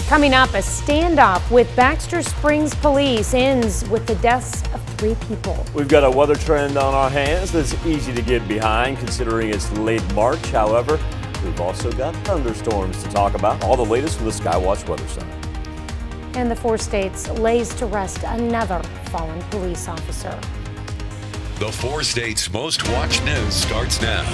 Coming up, a standoff with Baxter Springs police ends with the deaths of 3 people. We've got a weather trend on our hands that's easy to get behind considering it's late March. However, we've also got thunderstorms to talk about. All the latest from the Skywatch Weather Center. And the 4 states lays to rest another fallen police officer. The 4 states' most watched news starts now.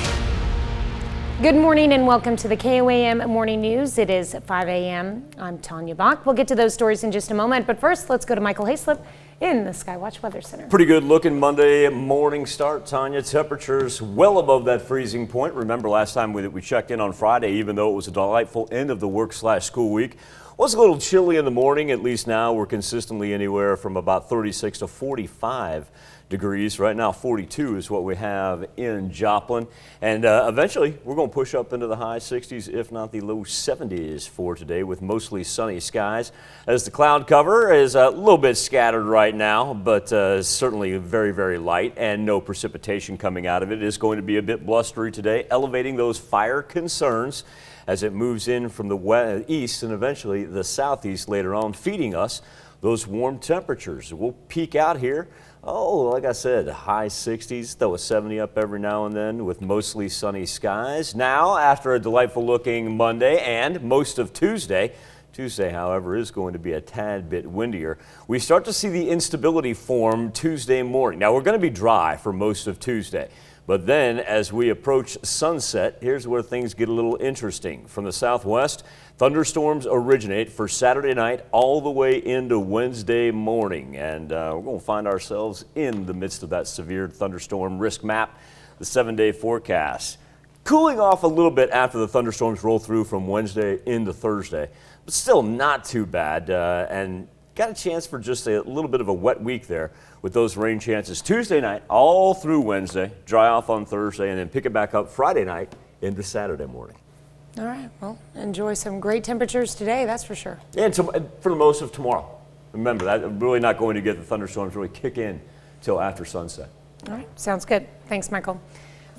Good morning and welcome to the KOAM Morning News. It is 5 a.m. I'm Tanya Bach. We'll get to those stories in just a moment, but first let's go to Michael Hayslip in the Skywatch Weather Center. Pretty good looking Monday morning start, Tanya. Temperatures well above that freezing point. Remember last time we checked in on Friday, even though it was a delightful end of the work/school week. Was a little chilly in the morning. At least now we're consistently anywhere from about 36 to 45 degrees. Right now 42 is what we have in Joplin, and eventually we're going to push up into the high 60s, if not the low 70s for today, with mostly sunny skies, as the cloud cover is a little bit scattered right now, but certainly very light, and no precipitation coming out of it. It is going to be a bit blustery today, elevating those fire concerns as it moves in from the east and eventually the southeast later on, feeding us those warm temperatures. We'll peak out here, like I said, high 60s, throw a 70 up every now and then with mostly sunny skies. Now, after a delightful looking Monday and most of Tuesday, however, is going to be a tad bit windier. We start to see the instability form Tuesday morning. Now, we're going to be dry for most of Tuesday. But then, as we approach sunset, here's where things get a little interesting. From the southwest, thunderstorms originate for Saturday night all the way into Wednesday morning. And we're going to find ourselves in the midst of that severe thunderstorm risk map, the 7-day forecast. Cooling off a little bit after the thunderstorms roll through from Wednesday into Thursday, but still not too bad. And got a chance for just a little bit of a wet week there with those rain chances Tuesday night all through Wednesday, dry off on Thursday, and then pick it back up Friday night into Saturday morning. All right, well, enjoy some great temperatures today, that's for sure. And for the most of tomorrow. Remember, that really not going to get the thunderstorms really kick in till after sunset. All right, sounds good. Thanks, Michael.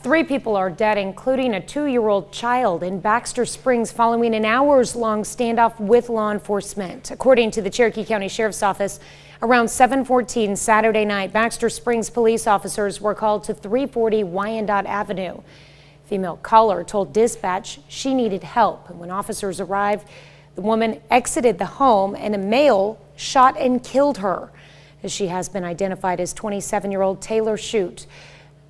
3 people are dead, including a 2-year-old child in Baxter Springs following an hours-long standoff with law enforcement. According to the Cherokee County Sheriff's Office, around 7:14 Saturday night, Baxter Springs police officers were called to 340 Wyandotte Avenue. Female caller told dispatch she needed help, and when officers arrived, the woman exited the home and a male shot and killed her. She has been identified as 27-year-old Taylor Shute.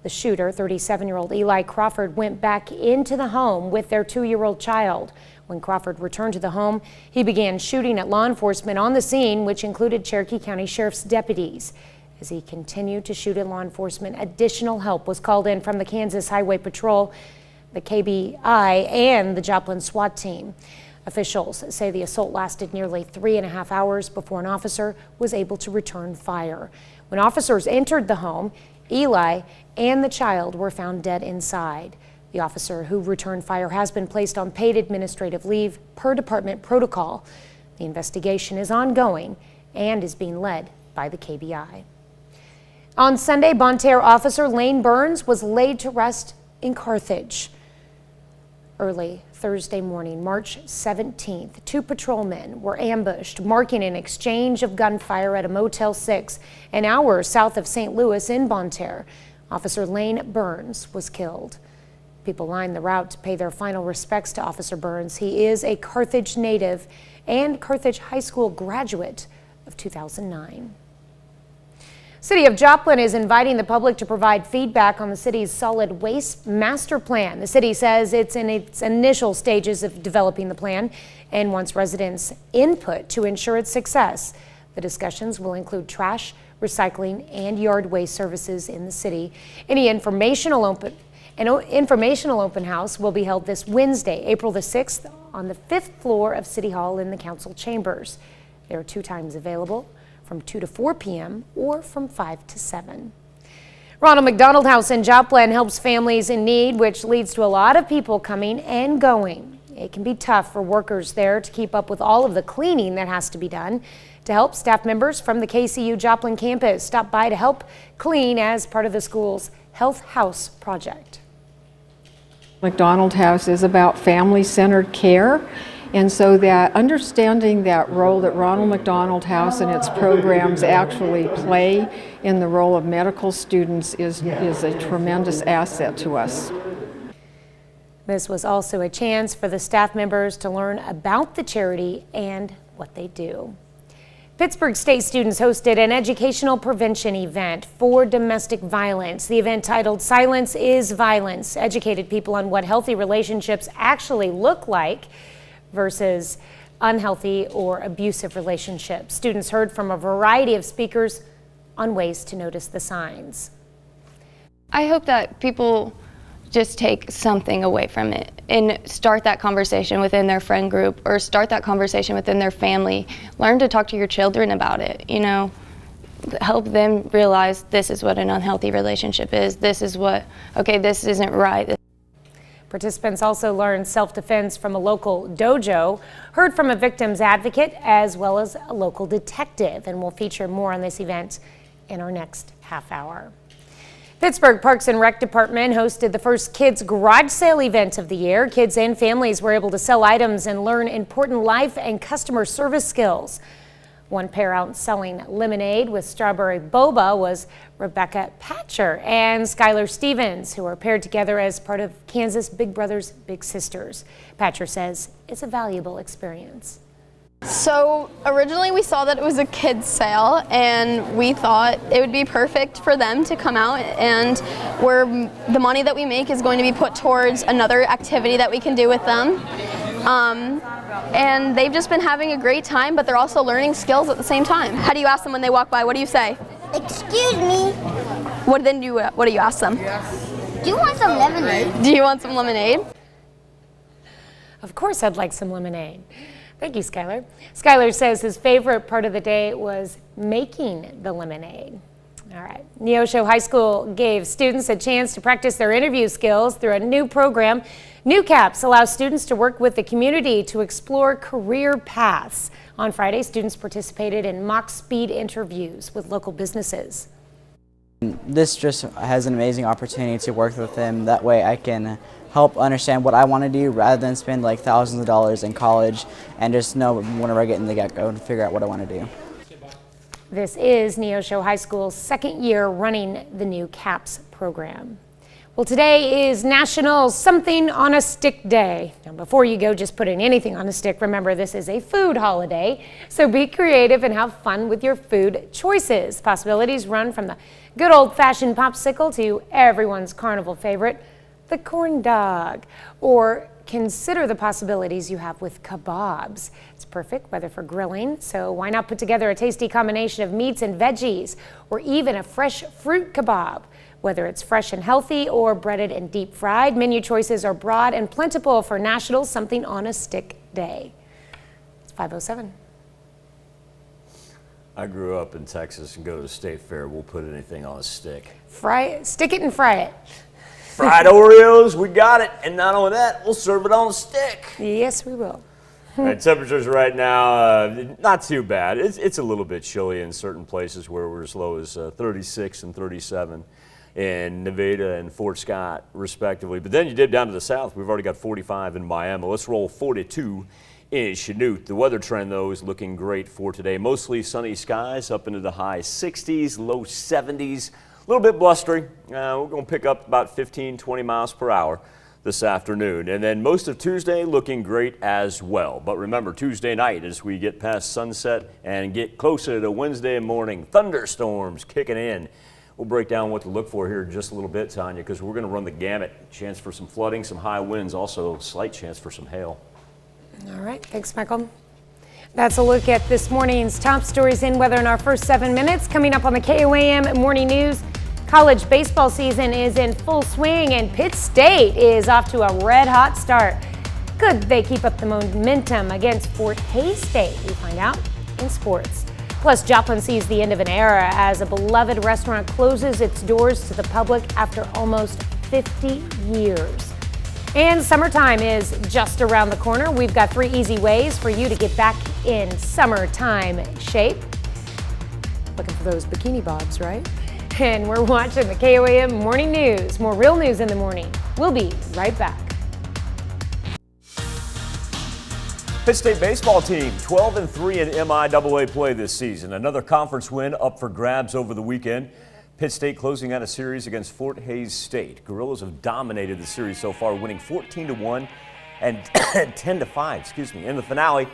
The shooter, 37-year-old Eli Crawford, went back into the home with their 2-year-old child. When Crawford returned to the home, he began shooting at law enforcement on the scene, which included Cherokee County Sheriff's deputies. As he continued to shoot at law enforcement, additional help was called in from the Kansas Highway Patrol, the KBI, and the Joplin SWAT team. Officials say the assault lasted nearly 3.5 hours before an officer was able to return fire. When officers entered the home, Eli and the child were found dead inside. The officer who returned fire has been placed on paid administrative leave per department protocol. The investigation is ongoing and is being led by the KBI. On Sunday, Banta officer Lane Burns was laid to rest in Carthage. Early Thursday morning, March 17th, 2 patrolmen were ambushed, marking an exchange of gunfire at a Motel 6 an hour south of St. Louis in Banta. Officer Lane Burns was killed. People lined the route to pay their final respects to Officer Burns. He is a Carthage native and Carthage High School graduate of 2009. City of Joplin is inviting the public to provide feedback on the city's solid waste master plan. The city says it's in its initial stages of developing the plan and wants residents' input to ensure its success. The discussions will include trash, recycling, and yard waste services in the city. Any informational open house will be held this Wednesday, April the 6th, on the 5th floor of City Hall in the council chambers. There are 2 times available, from 2 to 4 p.m. or from 5 to 7. Ronald McDonald House in Joplin helps families in need, which leads to a lot of people coming and going. It can be tough for workers there to keep up with all of the cleaning that has to be done. To help, staff members from the KCU Joplin campus stop by to help clean as part of the school's Health House project. McDonald House is about family-centered care And so that understanding that role that Ronald McDonald House and its programs actually play in the role of medical students is a tremendous asset to us. This was also a chance for the staff members to learn about the charity and what they do. Pittsburgh State students hosted an educational prevention event for domestic violence. The event, titled "Silence is Violence," educated people on what healthy relationships actually look like versus unhealthy or abusive relationships. Students heard from a variety of speakers on ways to notice the signs. I hope that people just take something away from it and start that conversation within their friend group or start that conversation within their family. Learn to talk to your children about it, you know. Help them realize this is what an unhealthy relationship is. This is what, okay, this isn't right. Participants also learned self-defense from a local dojo, heard from a victim's advocate, as well as a local detective, and we'll feature more on this event in our next half hour. Pittsburgh Parks and Rec Department hosted the first kids garage sale event of the year. Kids and families were able to sell items and learn important life and customer service skills. One pair out selling lemonade with strawberry boba was Rebecca Patcher and Skylar Stevens, who are paired together as part of Kansas Big Brothers Big Sisters. Patcher says it's a valuable experience. So originally we saw that it was a kids sale and we thought it would be perfect for them to come out, and the money that we make is going to be put towards another activity that we can do with them. And they've just been having a great time, but they're also learning skills at the same time. How do you ask them when they walk by? What do you say? Excuse me. What do you ask them? Do you want some lemonade? Do you want some lemonade? Of course I'd like some lemonade. Thank you, Skylar. Skylar says his favorite part of the day was making the lemonade. All right. Neosho High School gave students a chance to practice their interview skills through a new program. New Caps allows students to work with the community to explore career paths. On Friday, students participated in mock speed interviews with local businesses. This just has an amazing opportunity to work with them. That way I can help understand what I want to do rather than spend like thousands of dollars in college, and just know whenever I get in the get-go and figure out what I want to do. This is Neosho High School's second year running the New Caps program. Well, today is National Something on a Stick Day. Now, before you go just putting anything on a stick, remember this is a food holiday, so be creative and have fun with your food choices. Possibilities run from the good old-fashioned popsicle to everyone's carnival favorite, the corn dog. Or consider the possibilities you have with kebabs. It's perfect weather for grilling, so why not put together a tasty combination of meats and veggies, or even a fresh fruit kebab? Whether it's fresh and healthy or breaded and deep fried, menu choices are broad and plentiful for National Something on a Stick Day. It's 5:07. I grew up in Texas and go to the state fair. We'll put anything on a stick. Fry it, stick it and fry it. Fried Oreos, we got it. And not only that, we'll serve it on a stick. Yes, we will. All right, temperatures right now, not too bad. It's a little bit chilly in certain places where we're as low as 36 and 37 in Nevada and Fort Scott, respectively. But then you dip down to the south. We've already got 45 in Miami. Let's roll 42 in Chanute. The weather trend, though, is looking great for today. Mostly sunny skies up into the high 60s, low 70s. A little bit blustery. We're going to pick up about 15, 20 miles per hour this afternoon. And then most of Tuesday looking great as well. But remember, Tuesday night, as we get past sunset and get closer to Wednesday morning, thunderstorms kicking in. We'll break down what to look for here in just a little bit, Tanya, because we're going to run the gamut. Chance for some flooding, some high winds, also slight chance for some hail. All right, thanks, Michael. That's a look at this morning's top stories in weather in our first 7 minutes. Coming up on the KOAM Morning News, college baseball season is in full swing and Pitt State is off to a red-hot start. Could they keep up the momentum against Fort Hays State? We find out in sports. Plus, Joplin sees the end of an era as a beloved restaurant closes its doors to the public after almost 50 years. And summertime is just around the corner. We've got 3 easy ways for you to get back in summertime shape. Looking for those bikini bobs, right? And we're watching the KOAM Morning News. More real news in the morning. We'll be right back. Pitt State baseball team 12-3 in MIAA play this season. Another conference win up for grabs over the weekend. Pitt State closing out a series against Fort Hays State. Gorillas have dominated the series so far, winning 14-1 and 10-5, in the finale.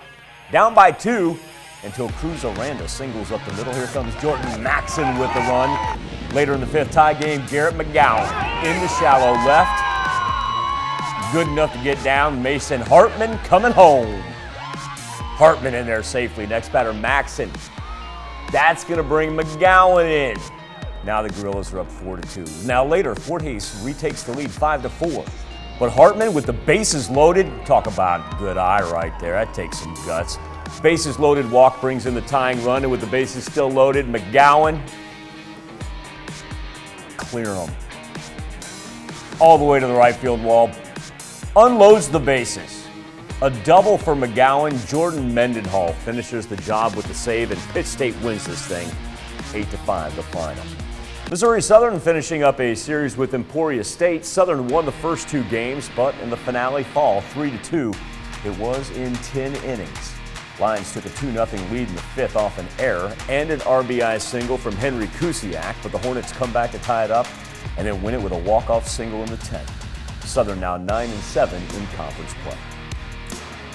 Down by 2 until Cruz Aranda singles up the middle. Here comes Jordan Maxson with the run. Later in the 5th tie game, Garrett McGowan in the shallow left. Good enough to get down. Mason Hartman coming home. Hartman in there safely. Next batter, Maxson. That's going to bring McGowan in. Now the Gorillas are up 4-2. Now later, Fort Hays retakes the lead 5-4. But Hartman with the bases loaded, talk about good eye right there. That takes some guts. Bases loaded walk brings in the tying run, and with the bases still loaded, McGowan clear them all the way to the right field wall. Unloads the bases. A double for McGowan. Jordan Mendenhall finishes the job with the save, and Pitt State wins this thing 8-5, the final. Missouri Southern finishing up a series with Emporia State. Southern won the first 2 games, but in the finale fall 3-2. It was in 10 innings. Lions took a 2-0 lead in the 5th off an error and an RBI single from Henry Kusiak, but the Hornets come back to tie it up and then win it with a walk-off single in the 10th. Southern now 9-7 in conference play.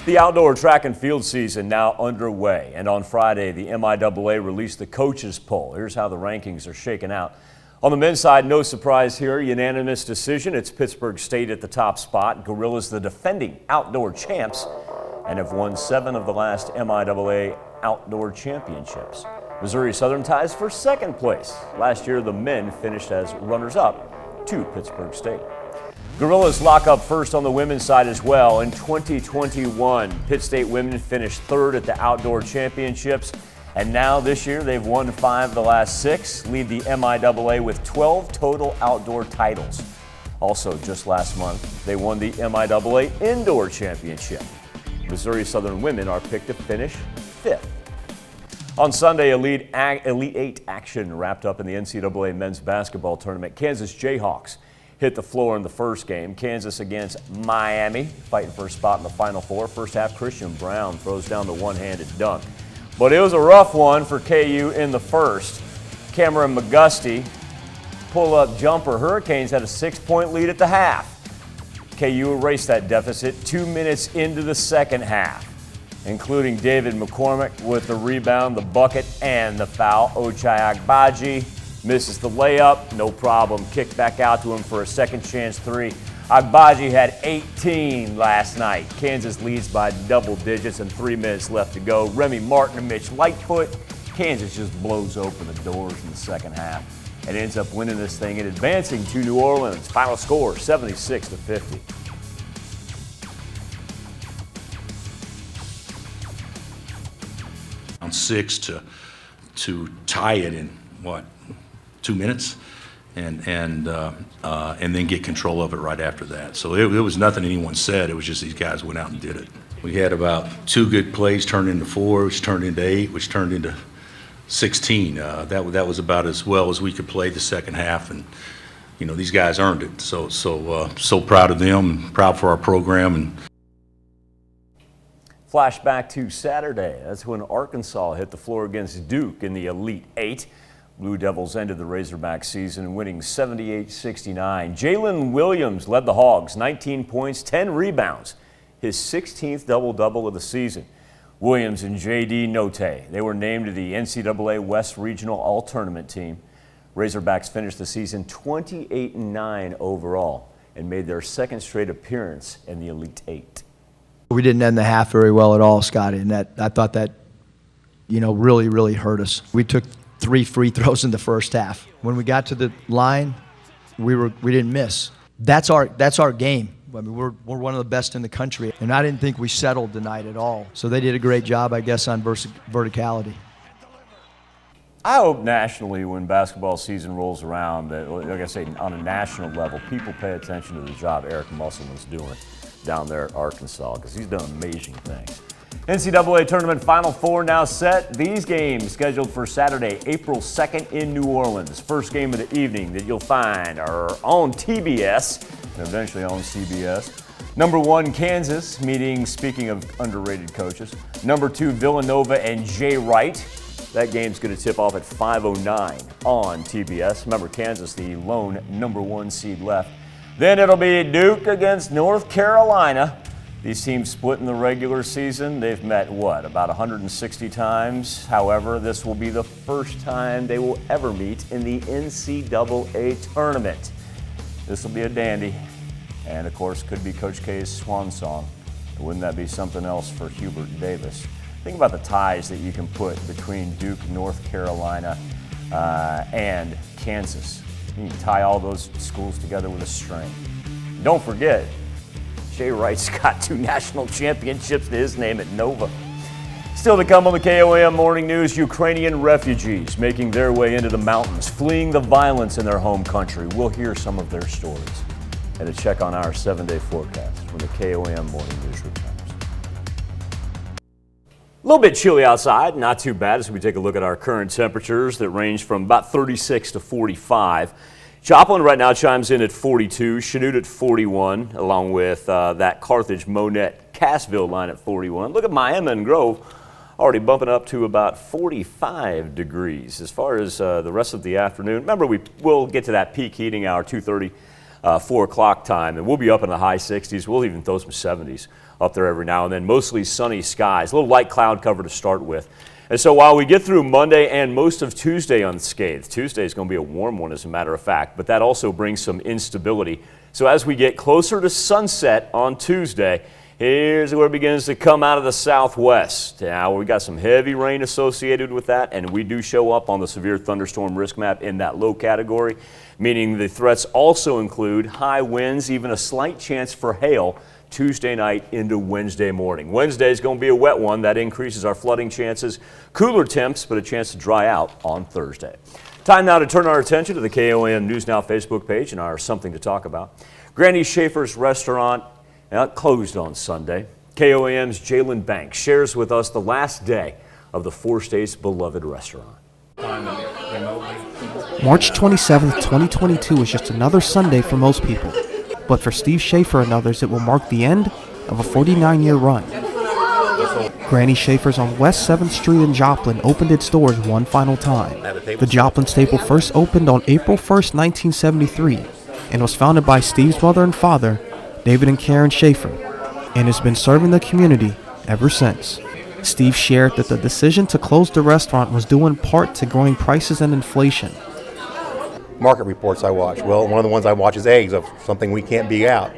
The outdoor track and field season now underway, and on Friday the MIAA released the coaches poll. Here's how the rankings are shaken out. On the men's side, no surprise here, unanimous decision. It's Pittsburgh State at the top spot. Gorillas the defending outdoor champs and have won 7 of the last MIAA outdoor championships. Missouri Southern ties for 2nd place. Last year the men finished as runners-up to Pittsburgh State. Gorillas lock up first on the women's side as well. In 2021, Pitt State women finished 3rd at the outdoor championships. And now this year, they've won 5 of the last 6, lead the MIAA with 12 total outdoor titles. Also, just last month, they won the MIAA indoor championship. Missouri Southern women are picked to finish 5th. On Sunday, Elite 8 action wrapped up in the NCAA men's basketball tournament. Kansas Jayhawks hit the floor in the first game. Kansas against Miami, fighting for a spot in the Final Four. First half, Christian Brown throws down the one-handed dunk. But it was a rough one for KU in the first. Cameron McGusty, pull-up jumper. Hurricanes had a 6-point lead at the half. KU erased that deficit 2 minutes into the second half, including David McCormick with the rebound, the bucket, and the foul. Ochai Agbaji misses the layup, no problem. Kicked back out to him for a second chance 3. Agbaji had 18 last night. Kansas leads by double digits and 3 minutes left to go. Remy Martin and Mitch Lightfoot. Kansas just blows open the doors in the second half and ends up winning this thing and advancing to New Orleans. Final score 76-50. On 6 to tie it in 2 minutes, and then get control of it right after that. So it was nothing anyone said. It was just these guys went out and did it. We had about 2 good plays turned into 4, which turned into 8, which turned into 16. That was about as well as we could play the second half, and these guys earned it. So proud of them, proud for our program. And Flashback to Saturday. That's when Arkansas hit the floor against Duke in the Elite 8. Blue Devils ended the Razorback season winning 78-69. Jalen Williams led the Hogs, 19 points, 10 rebounds, his 16th double-double of the season. Williams and J.D. Note, they were named to the NCAA West Regional All-Tournament team. Razorbacks finished the season 28-9 overall and made their 2nd straight appearance in the Elite 8. We didn't end the half very well at all, Scotty, and I thought that, really, really hurt us. We took 3 free throws in the first half. When we got to the line, we didn't miss. That's our game. I mean, we're one of the best in the country, and I didn't think we settled tonight at all. So they did a great job, I guess, on verticality. I hope nationally when basketball season rolls around that, like I say, on a national level, people pay attention to the job Eric Musselman's doing down there at Arkansas, because he's done amazing things. NCAA Tournament Final Four now set. These games scheduled for Saturday, April 2nd in New Orleans. First game of the evening that you'll find are on TBS and eventually on CBS. Number 1, Kansas, meeting, speaking of underrated coaches. Number 2, Villanova and Jay Wright. That game's going to tip off at 5:09 on TBS. Remember, Kansas, the lone number 1 seed left. Then it'll be Duke against North Carolina. These teams split in the regular season. They've met, about 160 times. However, this will be the first time they will ever meet in the NCAA tournament. This will be a dandy. And, of course, could be Coach K's swan song. Wouldn't that be something else for Hubert Davis? Think about the ties that you can put between Duke, North Carolina, and Kansas. You can tie all those schools together with a string. Don't forget, Jay Wright's got 2 national championships to his name at Nova. Still to come on the KOAM Morning News, Ukrainian refugees making their way into the mountains, fleeing the violence in their home country. We'll hear some of their stories. And a check on our 7-day forecast when the KOAM Morning News returns. A little bit chilly outside, not too bad as we take a look at our current temperatures that range from about 36 to 45. Joplin right now chimes in at 42, Chanute at 41, along with that Carthage, Monette, Cassville line at 41. Look at Miami and Grove already bumping up to about 45 degrees. As far as the rest of the afternoon, remember we'll get to that peak heating hour, 2:30. 4 o'clock time, and we'll be up in the high 60s. We'll even throw some 70s up there every now and then. Mostly sunny skies, a little light cloud cover to start with. And so while we get through Monday and most of Tuesday unscathed, Tuesday is going to be a warm one as a matter of fact, but that also brings some instability. So as we get closer to sunset on Tuesday, here's where it begins to come out of the southwest. Now, we got some heavy rain associated with that, and we do show up on the severe thunderstorm risk map in that low category, meaning the threats also include high winds, even a slight chance for hail Tuesday night into Wednesday morning. Wednesday is going to be a wet one. That increases our flooding chances. Cooler temps, but a chance to dry out on Thursday. Time now to turn our attention to the KOAM News Now Facebook page and our Something to Talk About. Granny Schaefer's restaurant closed on Sunday. KOAM's Jalen Banks shares with us the last day of the 4-state's beloved restaurant. March 27th, 2022 is just another Sunday for most people. But for Steve Schaefer and others, it will mark the end of a 49-year run. Granny Schaefer's on West 7th Street in Joplin opened its doors one final time. The Joplin staple first opened on April 1st, 1973, and was founded by Steve's mother and father, David and Karen Schaefer, and has been serving the community ever since. Steve shared that the decision to close the restaurant was due in part to growing prices and inflation. Market reports I watch. Well, one of the ones I watch is eggs, of something we can't beat out.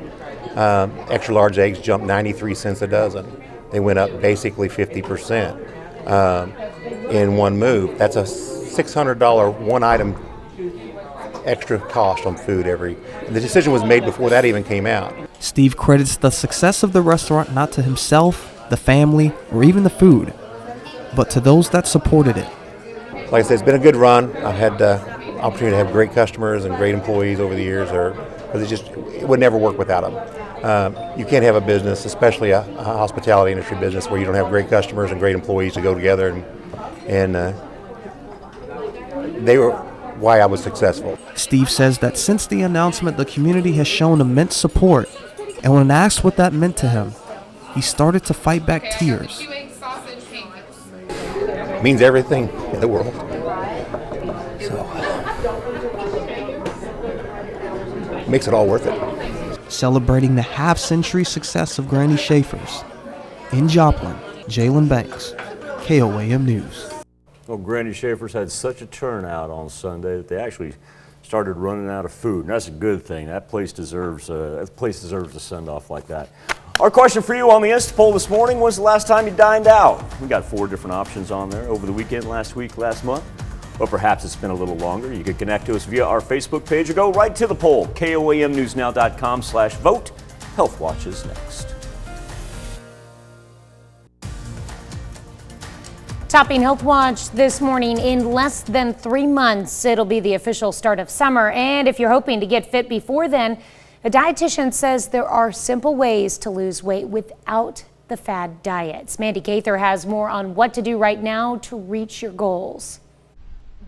Extra large eggs jumped 93 cents a dozen. They went up basically 50% in one move. That's a $600 one item extra cost on food the decision was made before that even came out. Steve credits the success of the restaurant not to himself, the family, or even the food, but to those that supported it. Like I said, it's been a good run. I've had opportunity to have great customers and great employees over the years, but it would never work without them. You can't have a business, especially a hospitality industry business, where you don't have great customers and great employees to go together, and they were why I was successful. Steve says that since the announcement, the community has shown immense support, and when asked what that meant to him, he started to fight back tears. It means everything in the world. So, makes it all worth it. Celebrating the half-century success of Granny Schaefer's. In Joplin, Jalen Banks, KOAM News. Well, Granny Schaefer's had such a turnout on Sunday that they actually started running out of food, and that's a good thing. That place deserves a send-off like that. Our question for you on the Insta poll this morning: when's the last time you dined out? We got 4 different options on there: over the weekend, last week, last month, or perhaps it's been a little longer. You can connect to us via our Facebook page or go right to the poll, KOAMnewsnow.com/vote. Health Watch is next. Topping Health Watch this morning: in less than 3 months, it'll be the official start of summer. And if you're hoping to get fit before then, a dietitian says there are simple ways to lose weight without the fad diets. Mandy Gaither has more on what to do right now to reach your goals.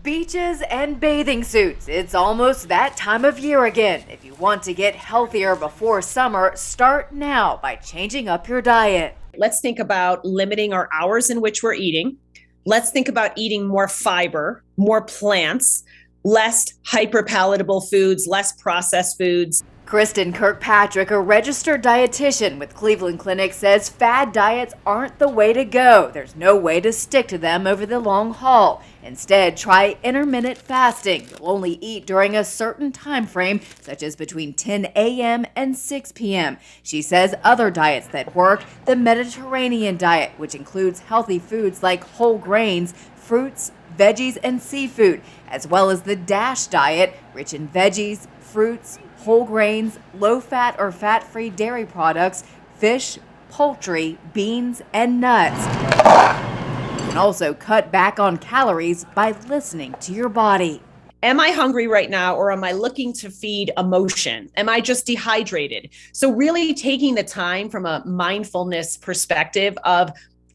Beaches and bathing suits. It's almost that time of year again. If you want to get healthier before summer, start now by changing up your diet. Let's think about limiting our hours in which we're eating. Let's think about eating more fiber, more plants, less hyperpalatable foods, less processed foods. Kristen Kirkpatrick, a registered dietitian with Cleveland Clinic, says fad diets aren't the way to go. There's no way to stick to them over the long haul. Instead, try intermittent fasting. You'll only eat during a certain time frame, such as between 10 a.m. and 6 p.m. She says other diets that work, the Mediterranean diet, which includes healthy foods like whole grains, fruits, veggies, and seafood, as well as the DASH diet, rich in veggies, fruits, whole grains, low-fat or fat-free dairy products, fish, poultry, beans, and nuts. You can also cut back on calories by listening to your body. Am I hungry right now, or am I looking to feed emotion? Am I just dehydrated? So really taking the time from a mindfulness perspective of,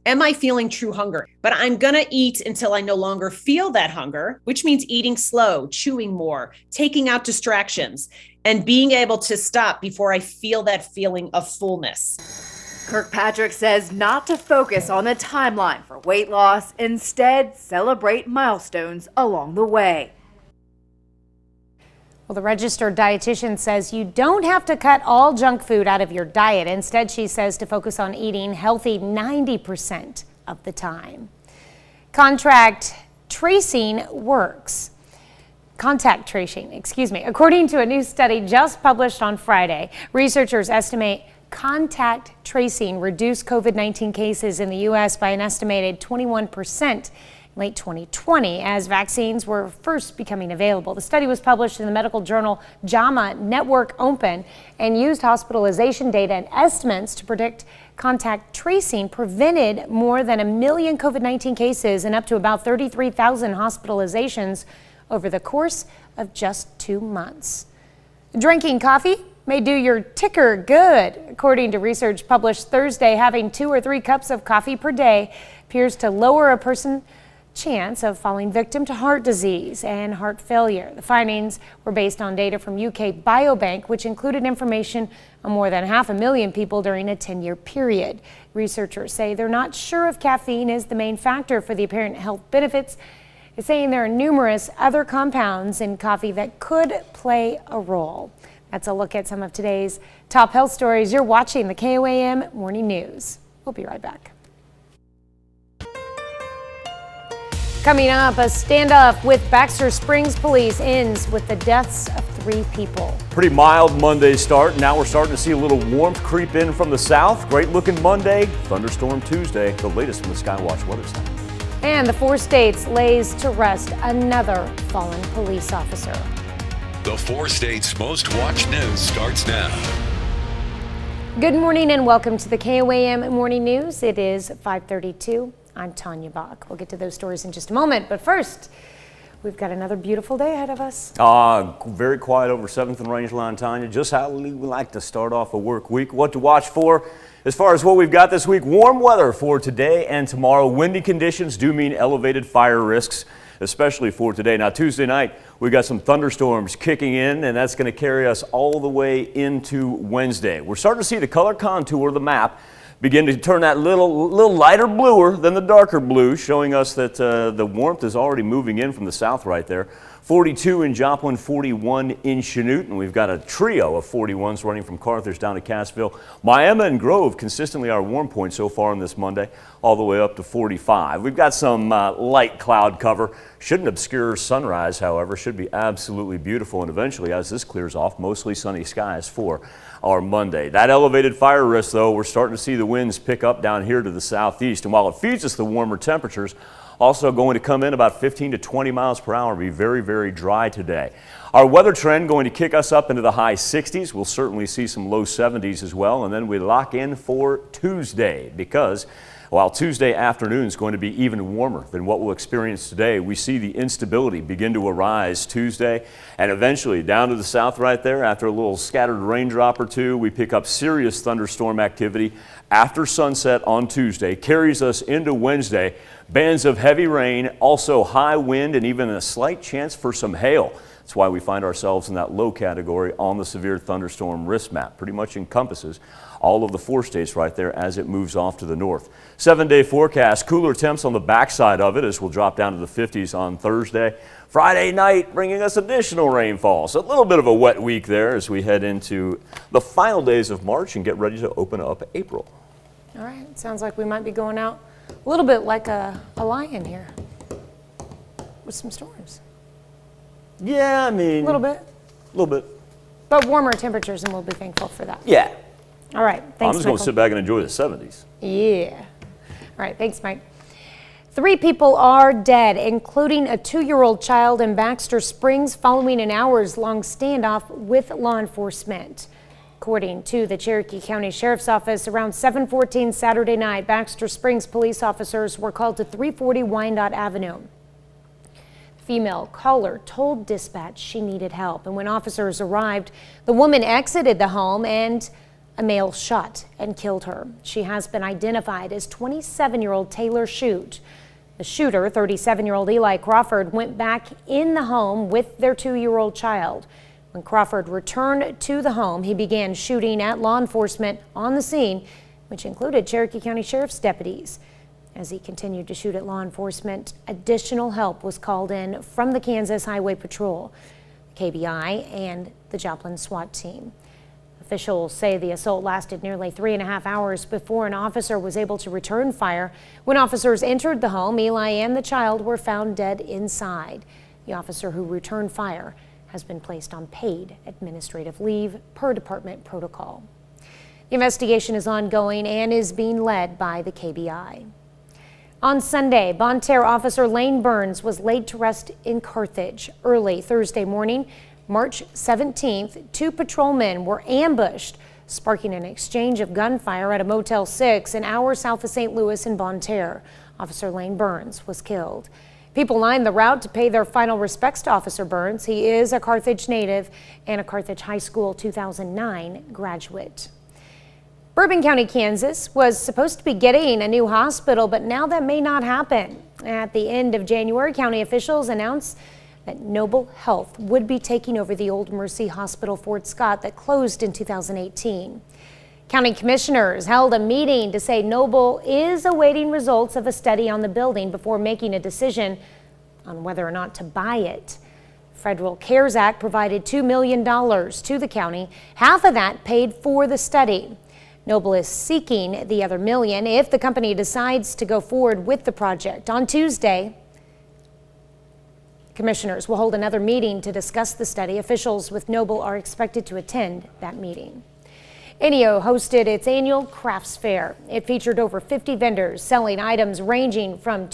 am I feeling true hunger? But I'm gonna eat until I no longer feel that hunger, which means eating slow, chewing more, taking out distractions, and being able to stop before I feel that feeling of fullness. Kirkpatrick says not to focus on a timeline for weight loss. Instead, celebrate milestones along the way. Well, the registered dietitian says you don't have to cut all junk food out of your diet. Instead, she says to focus on eating healthy 90% of the time. Contact tracing. According to a new study just published on Friday, researchers estimate contact tracing reduced COVID-19 cases in the U.S. by an estimated 21% in late 2020 as vaccines were first becoming available. The study was published in the medical journal JAMA Network Open and used hospitalization data and estimates to predict contact tracing prevented more than 1 million COVID-19 cases and up to about 33,000 hospitalizations over the course of just 2 months. Drinking coffee may do your ticker good. According to research published Thursday, having 2 or 3 cups of coffee per day appears to lower a person's chance of falling victim to heart disease and heart failure. The findings were based on data from UK Biobank, which included information on more than 500,000 people during a 10-year period. Researchers say they're not sure if caffeine is the main factor for the apparent health benefits, saying there are numerous other compounds in coffee that could play a role. That's a look at some of today's top health stories. You're watching the KOAM Morning News. We'll be right back. Coming up, a standoff with Baxter Springs police ends with the deaths of 3 people. Pretty mild Monday start. Now we're starting to see a little warmth creep in from the south. Great looking Monday. Thunderstorm Tuesday. The latest from the Skywatch Weather Center. And the 4 states lays to rest another fallen police officer. The 4 states' most watched news starts now. Good morning and welcome to the KOAM Morning News. It is 5:32. I'm Tanya Bach. We'll get to those stories in just a moment, but first, we've got another beautiful day ahead of us. Very quiet over 7th and Rangeline, Tanya. Just how we like to start off a work week. What to watch for? As far as what we've got this week, warm weather for today and tomorrow. Windy conditions do mean elevated fire risks, especially for today. Now, Tuesday night, we got some thunderstorms kicking in, and that's going to carry us all the way into Wednesday. We're starting to see the color contour of the map begin to turn that little lighter bluer than the darker blue, showing us that the warmth is already moving in from the south right there. 42 in Joplin, 41 in Chanute, and we've got a trio of 41s running from Carthage down to Cassville. Miami and Grove consistently our warm point so far on this Monday, all the way up to 45. We've got some light cloud cover. Shouldn't obscure sunrise, however. Should be absolutely beautiful, and eventually, as this clears off, mostly sunny skies for our Monday. That elevated fire risk, though, we're starting to see the winds pick up down here to the southeast, and while it feeds us the warmer temperatures, also going to come in about 15 to 20 miles per hour. Be very, very dry today. Our weather trend going to kick us up into the high 60s. We'll certainly see some low 70s as well. And then we lock in for Tuesday because While Tuesday afternoon is going to be even warmer than what we'll experience today, we see the instability begin to arise Tuesday and eventually down to the south right there. After a little scattered raindrop or two, we pick up serious thunderstorm activity after sunset on Tuesday, carries us into Wednesday. Bands of heavy rain, also high wind, and even a slight chance for some hail. That's why we find ourselves in that low category on the severe thunderstorm risk map. Pretty much encompasses all of the 4 states right there as it moves off to the north. 7-day forecast, cooler temps on the backside of it as we'll drop down to the 50s on Thursday. Friday night bringing us additional rainfall. So a little bit of a wet week there as we head into the final days of March and get ready to open up April. All right, sounds like we might be going out a little bit like a lion here with some storms. Yeah, I mean, A little bit. A little bit. But warmer temperatures, and we'll be thankful for that. Yeah. All right, thanks, I'm just going to Michael. sit back and enjoy the 70s. Yeah. All right, thanks, Mike. 3 people are dead, including a 2-year-old child in Baxter Springs following an hours-long standoff with law enforcement. According to the Cherokee County Sheriff's Office, around 7:14 Saturday night, Baxter Springs police officers were called to 340 Wyandotte Avenue. Female caller told dispatch she needed help, and when officers arrived, the woman exited the home and a male shot and killed her. She has been identified as 27-year-old Taylor Shute. The shooter, 37-year-old Eli Crawford, went back in the home with their 2-year-old child. When Crawford returned to the home, he began shooting at law enforcement on the scene, which included Cherokee County Sheriff's deputies. As he continued to shoot at law enforcement, additional help was called in from the Kansas Highway Patrol, KBI, and the Joplin SWAT team. Officials say the assault lasted nearly 3.5 hours before an officer was able to return fire. When officers entered the home, Eli and the child were found dead inside. The officer who returned fire has been placed on paid administrative leave per department protocol. The investigation is ongoing and is being led by the KBI. On Sunday, Banta officer Lane Burns was laid to rest in Carthage. Early Thursday morning, March 17th, 2 patrolmen were ambushed, sparking an exchange of gunfire at a Motel 6 an hour south of St. Louis in Banta. Officer Lane Burns was killed. People lined the route to pay their final respects to Officer Burns. He is a Carthage native and a Carthage High School 2009 graduate. Bourbon County, Kansas was supposed to be getting a new hospital, but now that may not happen. At the end of January, county officials announced that Noble Health would be taking over the Old Mercy Hospital Fort Scott that closed in 2018. County commissioners held a meeting to say Noble is awaiting results of a study on the building before making a decision on whether or not to buy it. Federal CARES Act provided $2 million to the county. Half of that paid for the study. Noble is seeking the other $1 million if the company decides to go forward with the project. On Tuesday, commissioners will hold another meeting to discuss the study. Officials with Noble are expected to attend that meeting. INEO hosted its annual crafts fair. It featured over 50 vendors selling items ranging from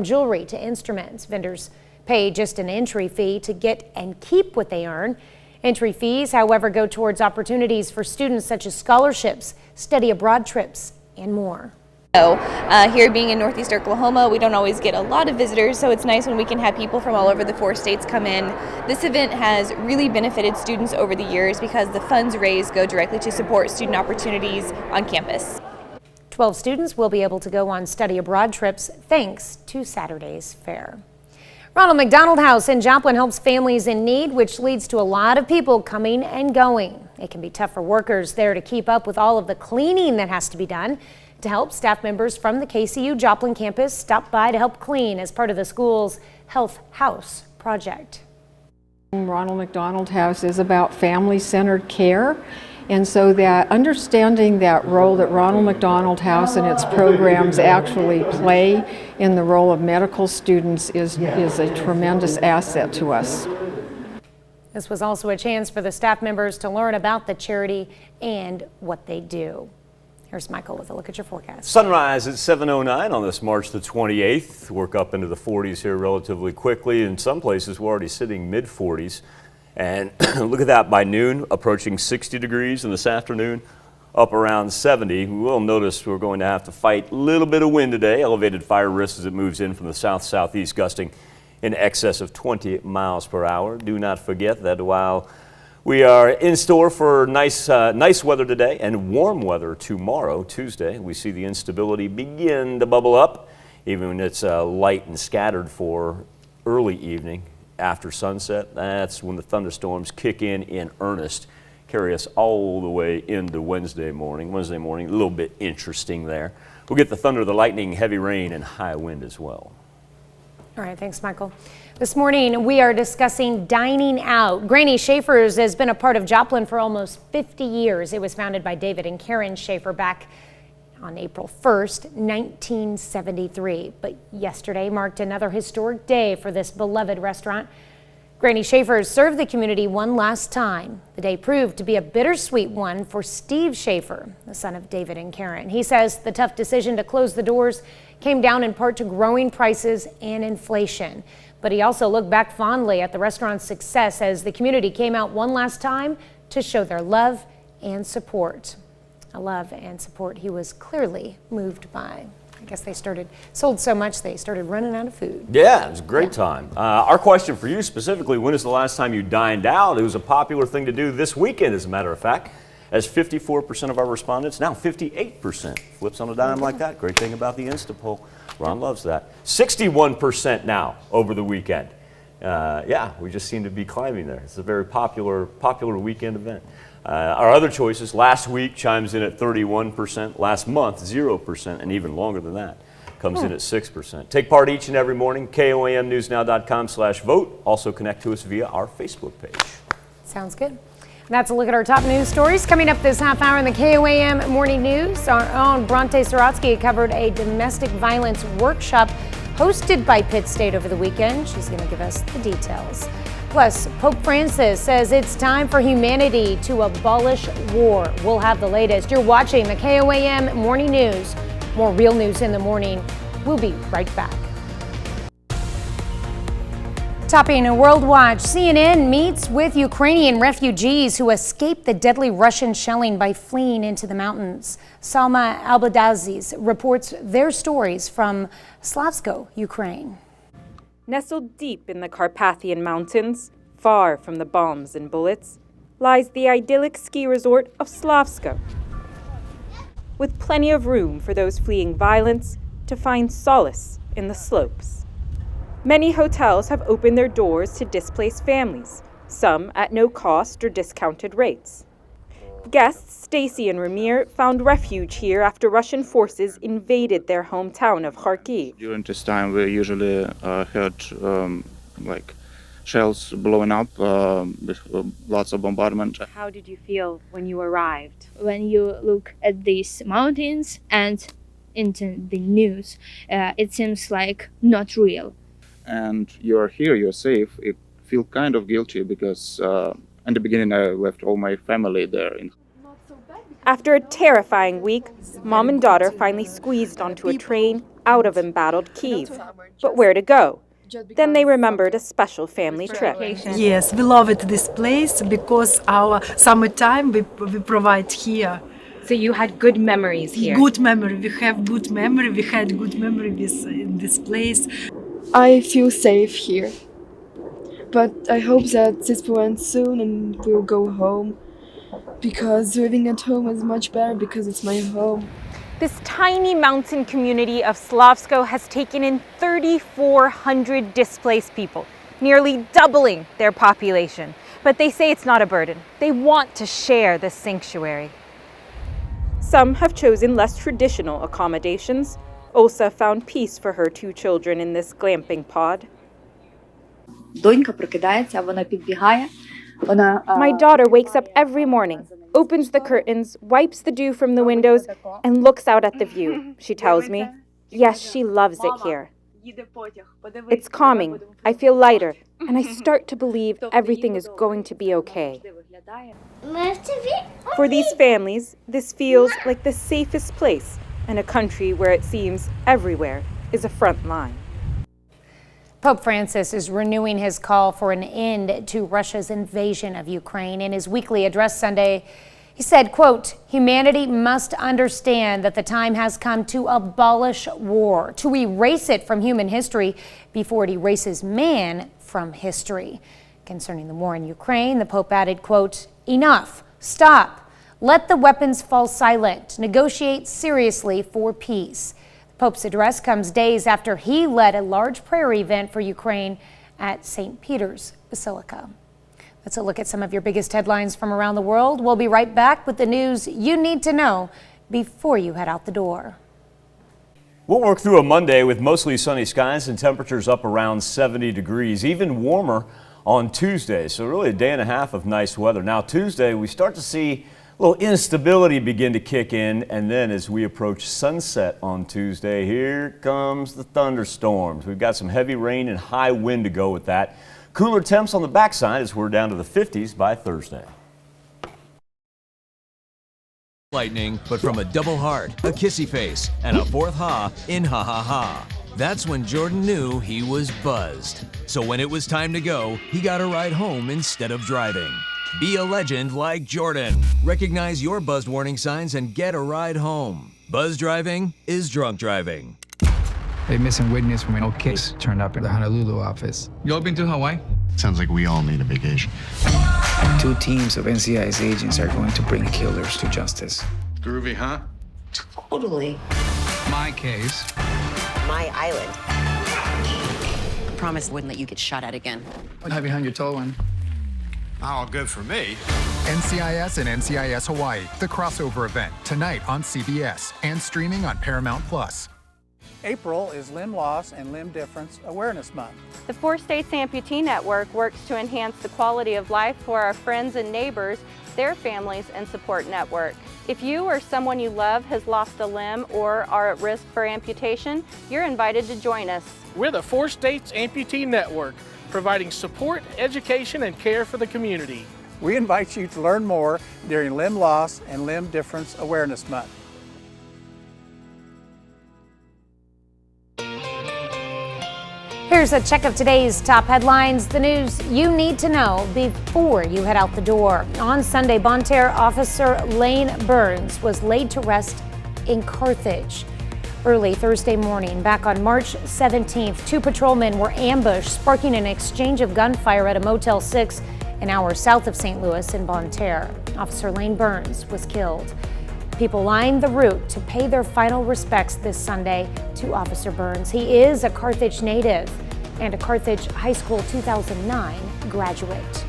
jewelry to instruments. Vendors pay just an entry fee to get and keep what they earn. Entry fees, however, go towards opportunities for students such as scholarships, study abroad trips, and more. Here being in Northeast Oklahoma, we don't always get a lot of visitors, so it's nice when we can have people from all over the 4 states come in. This event has really benefited students over the years because the funds raised go directly to support student opportunities on campus. 12 students will be able to go on study abroad trips thanks to Saturday's fair. Ronald McDonald House in Joplin helps families in need, which leads to a lot of people coming and going. It can be tough for workers there to keep up with all of the cleaning that has to be done. To help, staff members from the KCU Joplin campus stopped by to help clean as part of the school's Health House project. Ronald McDonald House is about family-centered care, and so that understanding that role that Ronald McDonald House and its programs actually play in the role of medical students is a tremendous asset to us. This was also a chance for the staff members to learn about the charity and what they do. Here's Michael with a look at your forecast. Sunrise at 7:09 on this March the 28th. Work up into the 40s here relatively quickly. In some places, we're already sitting mid-40s. And look at that, by noon, approaching 60 degrees in this afternoon. up around 70. We will notice we're going to have to fight a little bit of wind today. Elevated fire risk as it moves in from the south-southeast, gusting in excess of 20 miles per hour. Do not forget that while we are in store for nice weather today and warm weather tomorrow, Tuesday, we see the instability begin to bubble up, even when it's light and scattered for early evening. After sunset, that's when the thunderstorms kick in earnest. Carry us all the way into Wednesday morning. Wednesday morning, a little bit interesting there. We'll get the thunder, the lightning, heavy rain, and high wind as well. All right, thanks, Michael. This morning, we are discussing dining out. Granny Schaefer's has been a part of Joplin for almost 50 years. It was founded by David and Karen Schaefer back on April 1st, 1973. But yesterday marked another historic day for this beloved restaurant. Granny Schaefer's served the community one last time. The day proved to be a bittersweet one for Steve Schaefer, the son of David and Karen. He says the tough decision to close the doors came down in part to growing prices and inflation. But he also looked back fondly at the restaurant's success as the community came out one last time to show their love and support. A love and support he was clearly moved by. I guess they sold so much they started running out of food. Yeah, it was a great time. Our question for you specifically, when is the last time you dined out? It was a popular thing to do this weekend, as a matter of fact, as 54% of our respondents, now 58%. Flips on a dime like that. Great thing about the Insta poll. Ron loves that. 61% now over the weekend. Yeah, we just seem to be climbing there. It's a very popular weekend event. Our other choices, last week chimes in at 31%, last month 0%, and even longer than that comes in at 6%. Take part each and every morning, KOAMnewsnow.com/vote. Also connect to us via our Facebook page. Sounds good. And that's a look at our top news stories. Coming up this half hour in the KOAM Morning News, our own Bronte Sorotsky covered a domestic violence workshop hosted by Pitt State over the weekend. She's going to give us the details. Plus, Pope Francis says it's time for humanity to abolish war. We'll have the latest. You're watching the KOAM Morning News. More real news in the morning. We'll be right back. Topping a World Watch, CNN meets with Ukrainian refugees who escaped the deadly Russian shelling by fleeing into the mountains. Salma Albadaziz reports their stories from Slavsko, Ukraine. Nestled deep in the Carpathian Mountains, far from the bombs and bullets, lies the idyllic ski resort of Slavsko, with plenty of room for those fleeing violence to find solace in the slopes. Many hotels have opened their doors to displaced families, some at no cost or discounted rates. Guests Stacy and Ramir found refuge here after Russian forces invaded their hometown of Kharkiv. During this time, we usually heard shells blowing up, with lots of bombardment. How did you feel when you arrived? When you look at these mountains and into the news, it seems like not real. And you're here, you're safe. You feel kind of guilty because in the beginning I left all my family there. After a terrifying week, mom and daughter finally squeezed onto a train out of embattled Kyiv. But where to go? Then they remembered a special family trip. Yes, we love it, this place, because our summertime we provide here. So you had good memories here? Good memory. We have good memory. We had good memory in this place. I feel safe here. But I hope that this will end soon and we'll go home. Because living at home is much better because it's my home. This tiny mountain community of Slavsko has taken in 3,400 displaced people, nearly doubling their population. But they say it's not a burden. They want to share this sanctuary. Some have chosen less traditional accommodations. Osa found peace for her 2 children in this glamping pod. My daughter wakes up every morning, opens the curtains, wipes the dew from the windows, and looks out at the view, she tells me. Yes, she loves it here. It's calming. I feel lighter, and I start to believe everything is going to be okay. For these families, this feels like the safest place in a country where it seems everywhere is a front line. Pope Francis is renewing his call for an end to Russia's invasion of Ukraine. In his weekly address Sunday, He said, quote, "Humanity must understand that the time has come to abolish war, to erase it from human history before it erases man from history." Concerning the war in Ukraine, the Pope added, quote, "Enough, stop, let the weapons fall silent, negotiate seriously for peace." The Pope's address comes days after he led a large prayer event for Ukraine at St. Peter's Basilica. That's a look at some of your biggest headlines from around the world. We'll be right back with the news you need to know before you head out the door. We'll work through a Monday with mostly sunny skies and temperatures up around 70 degrees, even warmer on Tuesday. So really a day and a half of nice weather. Now Tuesday, we start to see a little instability begin to kick in, and then as we approach sunset on Tuesday, here comes the thunderstorms. We've got some heavy rain and high wind to go with that. Cooler temps on the backside as we're down to the 50s by Thursday. Lightning, but from a double heart, a kissy face, and a fourth ha in ha ha ha. That's when Jordan knew he was buzzed. So when it was time to go, he got a ride home instead of driving. Be a legend like Jordan. Recognize your buzzed warning signs and get a ride home. Buzz driving is drunk driving. A missing witness from an old case turned up in the Honolulu office. You all been to Hawaii? Sounds like we all need a vacation. 2 teams of NCIS agents are going to bring killers to justice. Groovy, huh? Totally. My case. My island. I promised I wouldn't let you get shot at again. Hide behind your toe one. Oh, good for me. NCIS and NCIS Hawaii, the crossover event, tonight on CBS and streaming on Paramount+. April is Limb Loss and Limb Difference Awareness Month. The 4 States Amputee Network works to enhance the quality of life for our friends and neighbors, their families, and support network. If you or someone you love has lost a limb or are at risk for amputation, you're invited to join us. We're the 4 States Amputee Network, providing support, education, and care for the community. We invite you to learn more during Limb Loss and Limb Difference Awareness Month. Here's a check of today's top headlines, the news you need to know before you head out the door. On Sunday, Banta officer Lane Burns was laid to rest in Carthage. Early Thursday morning, back on March 17th, 2 patrolmen were ambushed, sparking an exchange of gunfire at a Motel 6 an hour south of St. Louis in Banta. Officer Lane Burns was killed. People lined the route to pay their final respects this Sunday to Officer Burns. He is a Carthage native and a Carthage High School 2009 graduate.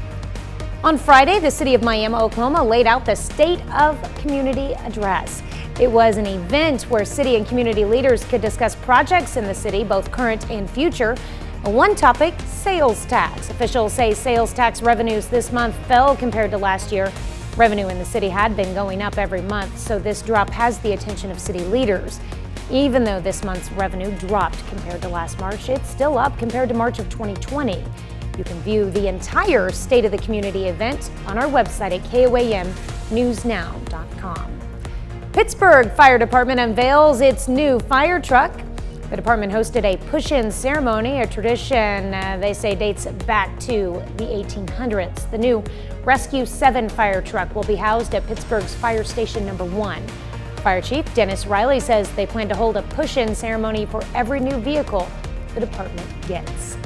On Friday, the city of Miami, Oklahoma laid out the State of Community Address. It was an event where city and community leaders could discuss projects in the city, both current and future. One topic, sales tax. Officials say sales tax revenues this month fell compared to last year. Revenue in the city had been going up every month, so this drop has the attention of city leaders. Even though this month's revenue dropped compared to last March, it's still up compared to March of 2020. You can view the entire State of the Community event on our website at koamnewsnow.com. Pittsburgh Fire Department unveils its new fire truck. The department hosted a push-in ceremony, a tradition they say dates back to the 1800s. The new Rescue 7 fire truck will be housed at Pittsburgh's Fire Station number 1. Fire Chief Dennis Riley says they plan to hold a push-in ceremony for every new vehicle the department gets.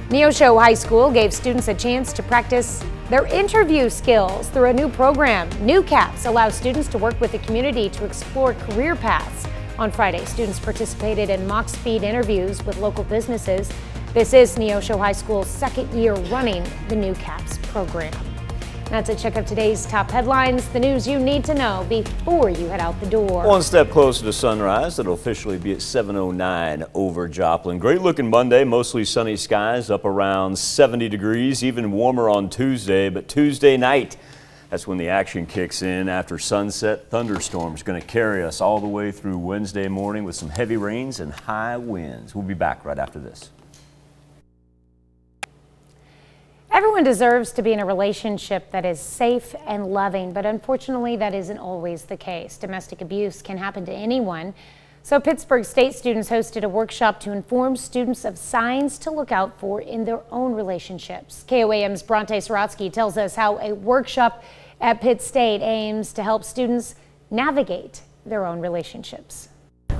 Neosho High School gave students a chance to practice their interview skills through a new program. New Caps allows students to work with the community to explore career paths. On Friday, students participated in mock speed interviews with local businesses. This is Neosho High School's second year running the New Caps program. That's a check of today's top headlines, the news you need to know before you head out the door. One step closer to sunrise. It'll officially be at 7:09 over Joplin. Great looking Monday, mostly sunny skies, up around 70 degrees, even warmer on Tuesday. But Tuesday night, that's when the action kicks in. After sunset, thunderstorms going to carry us all the way through Wednesday morning with some heavy rains and high winds. We'll be back right after this. Everyone deserves to be in a relationship that is safe and loving, but unfortunately that isn't always the case. Domestic abuse can happen to anyone. So Pittsburgh State students hosted a workshop to inform students of signs to look out for in their own relationships. KOAM's Bronte Sorotsky tells us how a workshop at Pitt State aims to help students navigate their own relationships.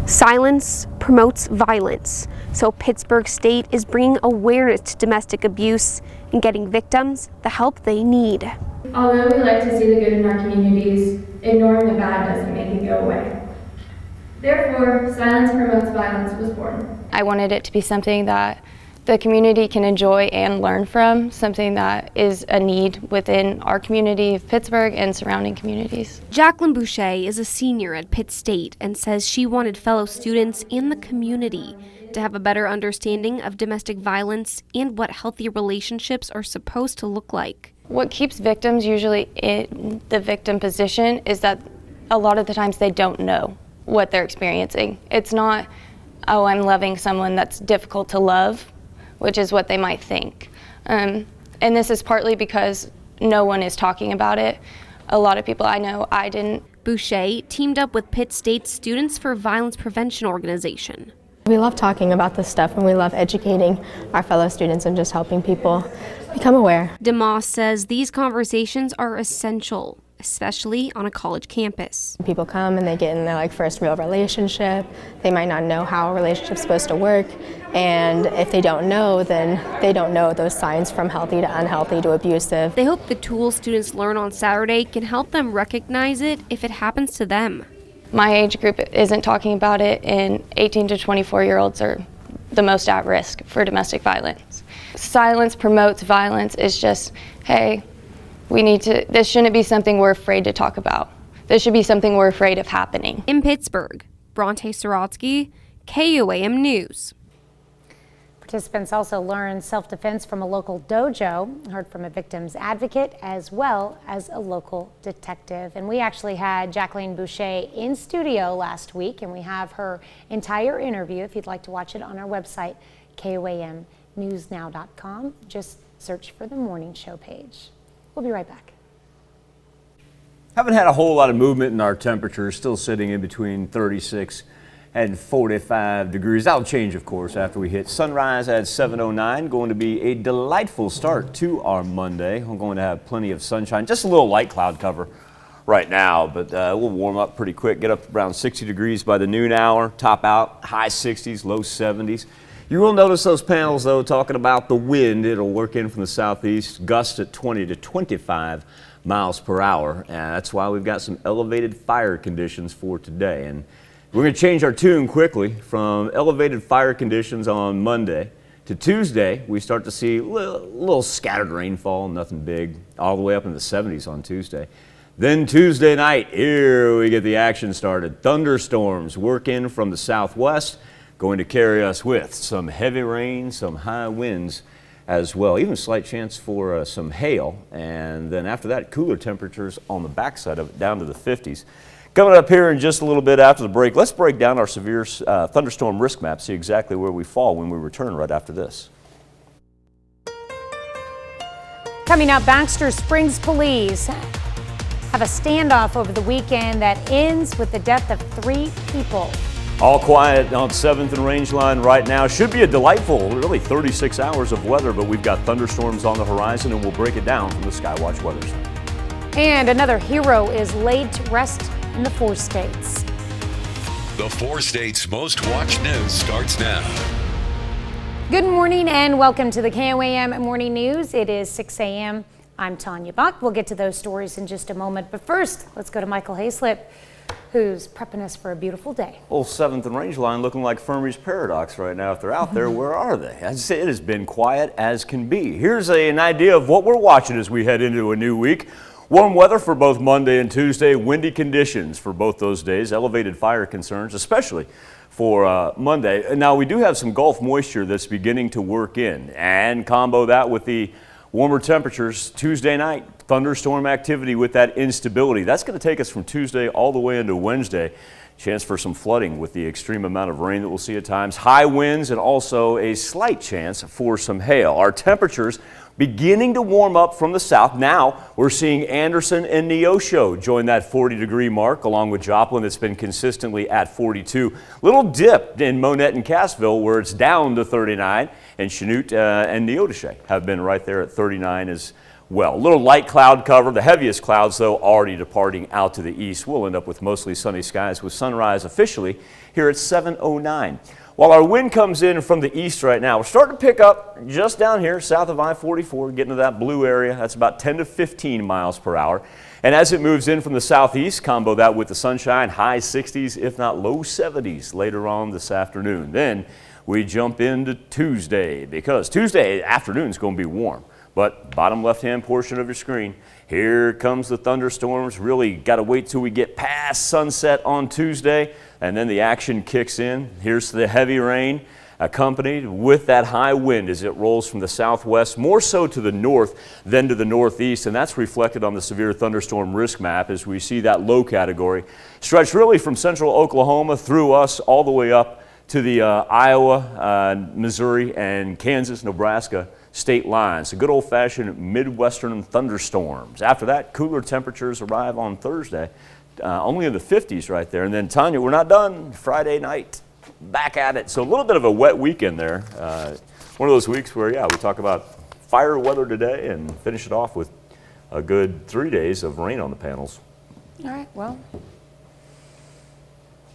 Silence promotes violence, so Pittsburgh State is bringing awareness to domestic abuse and getting victims the help they need. Although we like to see the good in our communities, ignoring the bad doesn't make it go away. Therefore, Silence Promotes Violence was born. I wanted it to be something that the community can enjoy and learn from, something that is a need within our community of Pittsburgh and surrounding communities. Jacqueline Boucher is a senior at Pitt State and says she wanted fellow students in the community to have a better understanding of domestic violence and what healthy relationships are supposed to look like. What keeps victims usually in the victim position is that a lot of the times they don't know what they're experiencing. It's not, oh, I'm loving someone that's difficult to love, which is what they might think. And this is partly because no one is talking about it. A lot of people I know, I didn't. Boucher teamed up with Pitt State's Students for Violence Prevention organization. We love talking about this stuff, and we love educating our fellow students and just helping people become aware. DeMoss says these conversations are essential, especially on a college campus. People come and they get in their first real relationship. They might not know how a relationship's supposed to work, and if they don't know, then they don't know those signs from healthy to unhealthy to abusive. They hope the tools students learn on Saturday can help them recognize it if it happens to them. My age group isn't talking about it, and 18 to 24-year-olds are the most at risk for domestic violence. Silence promotes violence is just, hey, this shouldn't be something we're afraid to talk about. This should be something we're afraid of happening. In Pittsburgh, Bronte Sorotsky, KOAM News. Participants also learned self-defense from a local dojo, heard from a victim's advocate, as well as a local detective. And we actually had Jacqueline Boucher in studio last week, and we have her entire interview, if you'd like to watch it, on our website, KOAMnewsnow.com. Just search for the morning show page. We'll be right back. Haven't had a whole lot of movement in our temperatures, still sitting in between 36 and 45 degrees. That'll change, of course, after we hit sunrise at 7:09. Going to be a delightful start to our Monday. We're going to have plenty of sunshine, just a little light cloud cover right now, but we'll warm up pretty quick, get up around 60 degrees by the noon hour, top out high 60s, low 70s. You will notice those panels, though, talking about the wind. It'll work in from the southeast, gusts at 20 to 25 miles per hour. And that's why we've got some elevated fire conditions for today. And we're going to change our tune quickly from elevated fire conditions on Monday to Tuesday. We start to see a little scattered rainfall, nothing big, all the way up in the 70s on Tuesday. Then Tuesday night, here we get the action started. Thunderstorms work in from the southwest, going to carry us with some heavy rain, some high winds as well, even a slight chance for some hail. And then after that, cooler temperatures on the backside of it, down to the 50s. Coming up here in just a little bit after the break, let's break down our severe thunderstorm risk map, see exactly where we fall when we return right after this. Coming up, Baxter Springs police have a standoff over the weekend that ends with the death of 3 people. All quiet on 7th and Range Line right now. Should be a delightful, really 36 hours of weather, but we've got thunderstorms on the horizon, and we'll break it down from the Skywatch Weather Center. And another hero is laid to rest in the 4 states. The 4 states' most watched news starts now. Good morning and welcome to the KOAM Morning News. It is 6 a.m. I'm Tanya Buck. We'll get to those stories in just a moment. But first, let's go to Michael Hayslip, who's prepping us for a beautiful day. Old 7th and Range Line looking like Fermi's Paradox right now. If they're out there, where are they? I'd say it has been quiet as can be. Here's an idea of what we're watching as we head into a new week. Warm weather for both Monday and Tuesday, windy conditions for both those days, elevated fire concerns, especially for Monday. Now, we do have some Gulf moisture that's beginning to work in, and combo that with the warmer temperatures Tuesday night, thunderstorm activity with that instability. That's going to take us from Tuesday all the way into Wednesday. Chance for some flooding with the extreme amount of rain that we'll see at times, high winds, and also a slight chance for some hail. Our temperatures beginning to warm up from the south. Now we're seeing Anderson and Neosho join that 40-degree mark, along with Joplin that's been consistently at 42. Little dip in Monette and Cassville where it's down to 39, and Chanute and Neodesha have been right there at 39 as well. A little light cloud cover. The heaviest clouds, though, already departing out to the east. We'll end up with mostly sunny skies with sunrise officially here at 7:09. While our wind comes in from the east right now, we're starting to pick up just down here south of I-44, getting to that blue area. That's about 10 to 15 miles per hour. And as it moves in from the southeast, combo that with the sunshine, high 60s, if not low 70s later on this afternoon. Then we jump into Tuesday, because Tuesday afternoon is going to be warm. But bottom left-hand portion of your screen, here comes the thunderstorms. Really got to wait till we get past sunset on Tuesday, and then the action kicks in. Here's the heavy rain accompanied with that high wind as it rolls from the southwest, more so to the north than to the northeast, and that's reflected on the severe thunderstorm risk map as we see that low category stretch really from central Oklahoma through us all the way up to the Iowa, Missouri, and Kansas, Nebraska state lines. So good old-fashioned Midwestern thunderstorms. After that, cooler temperatures arrive on Thursday, only in the 50s right there. And then, Tanya, we're not done. Friday night, back at it. So a little bit of a wet weekend there. One of those weeks where, yeah, we talk about fire weather today and finish it off with a good 3 days of rain on the panels. All right, well,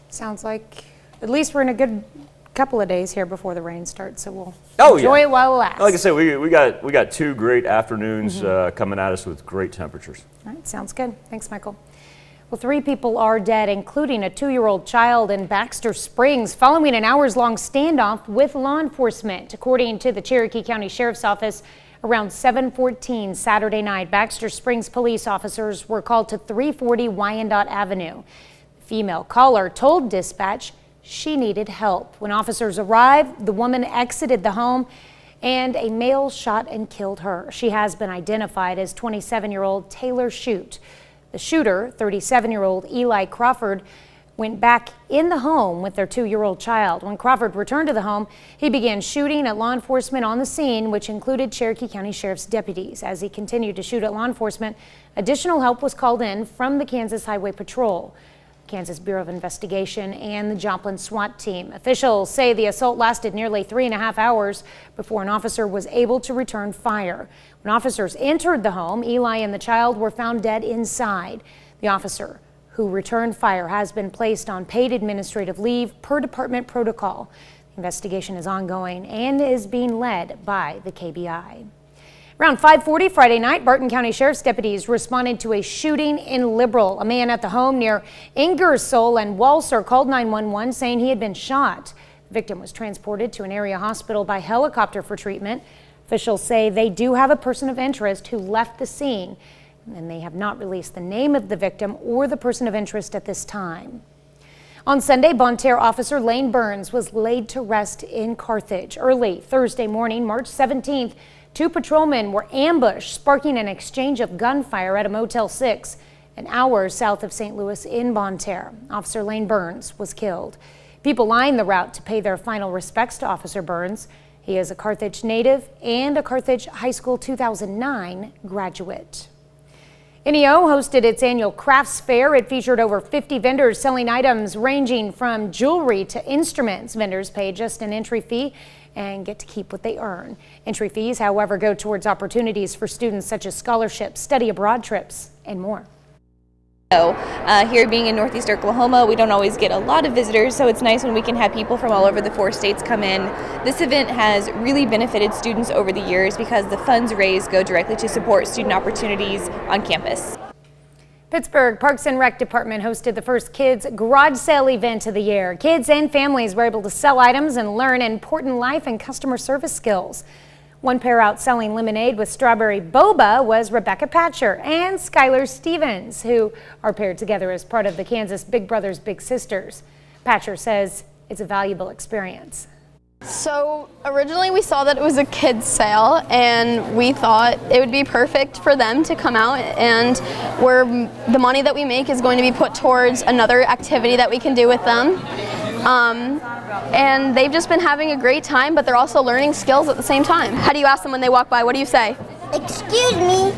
sounds like at least we're in a good couple of days here before the rain starts, so we'll enjoy it while it lasts. Like I said, we got 2 great afternoons coming at us with great temperatures. All right, sounds good. Thanks, Michael. Well, 3 people are dead, including a 2-year-old child in Baxter Springs, following an hours-long standoff with law enforcement. According to the Cherokee County Sheriff's Office, around 7:14 Saturday night, Baxter Springs police officers were called to 340 Wyandotte Avenue. The female caller told dispatch she needed help. When officers arrived, the woman exited the home and a male shot and killed her. She has been identified as 27-year-old Taylor Shute. The shooter, 37-year-old Eli Crawford, went back in the home with their 2-year-old child. When Crawford returned to the home, he began shooting at law enforcement on the scene, which included Cherokee County Sheriff's deputies. As he continued to shoot at law enforcement, additional help was called in from the Kansas Highway Patrol, Kansas Bureau of Investigation, and the Joplin SWAT team. Officials say the assault lasted nearly 3.5 hours before an officer was able to return fire. When officers entered the home, Eli and the child were found dead inside. The officer who returned fire has been placed on paid administrative leave per department protocol. The investigation is ongoing and is being led by the KBI. Around 5:40 Friday night, Barton County Sheriff's deputies responded to a shooting in Liberal. A man at the home near Ingersoll and Walser called 911 saying he had been shot. The victim was transported to an area hospital by helicopter for treatment. Officials say they do have a person of interest who left the scene, and they have not released the name of the victim or the person of interest at this time. On Sunday, Banta officer Lane Burns was laid to rest in Carthage. Early Thursday morning, March 17th, 2 patrolmen were ambushed, sparking an exchange of gunfire at a Motel 6 an hour south of St. Louis in Banta. Officer Lane Burns was killed. People lined the route to pay their final respects to Officer Burns. He is a Carthage native and a Carthage High School 2009 graduate. NEO hosted its annual crafts fair. It featured over 50 vendors selling items ranging from jewelry to instruments. Vendors pay just an entry fee and get to keep what they earn. Entry fees, however, go towards opportunities for students such as scholarships, study abroad trips, and more. Here being in Northeast Oklahoma, we don't always get a lot of visitors, so it's nice when we can have people from all over the 4 states come in. This event has really benefited students over the years because the funds raised go directly to support student opportunities on campus. Pittsburgh Parks and Rec Department hosted the first kids garage sale event of the year. Kids and families were able to sell items and learn important life and customer service skills. One pair out selling lemonade with strawberry boba was Rebecca Patcher and Skylar Stevens, who are paired together as part of the Kansas Big Brothers Big Sisters. Patcher says it's a valuable experience. So originally we saw that it was a kids sale and we thought it would be perfect for them to come out, and where the money that we make is going to be put towards another activity that we can do with them. And they've just been having a great time, but they're also learning skills at the same time. How do you ask them when they walk by? What do you say? Excuse me.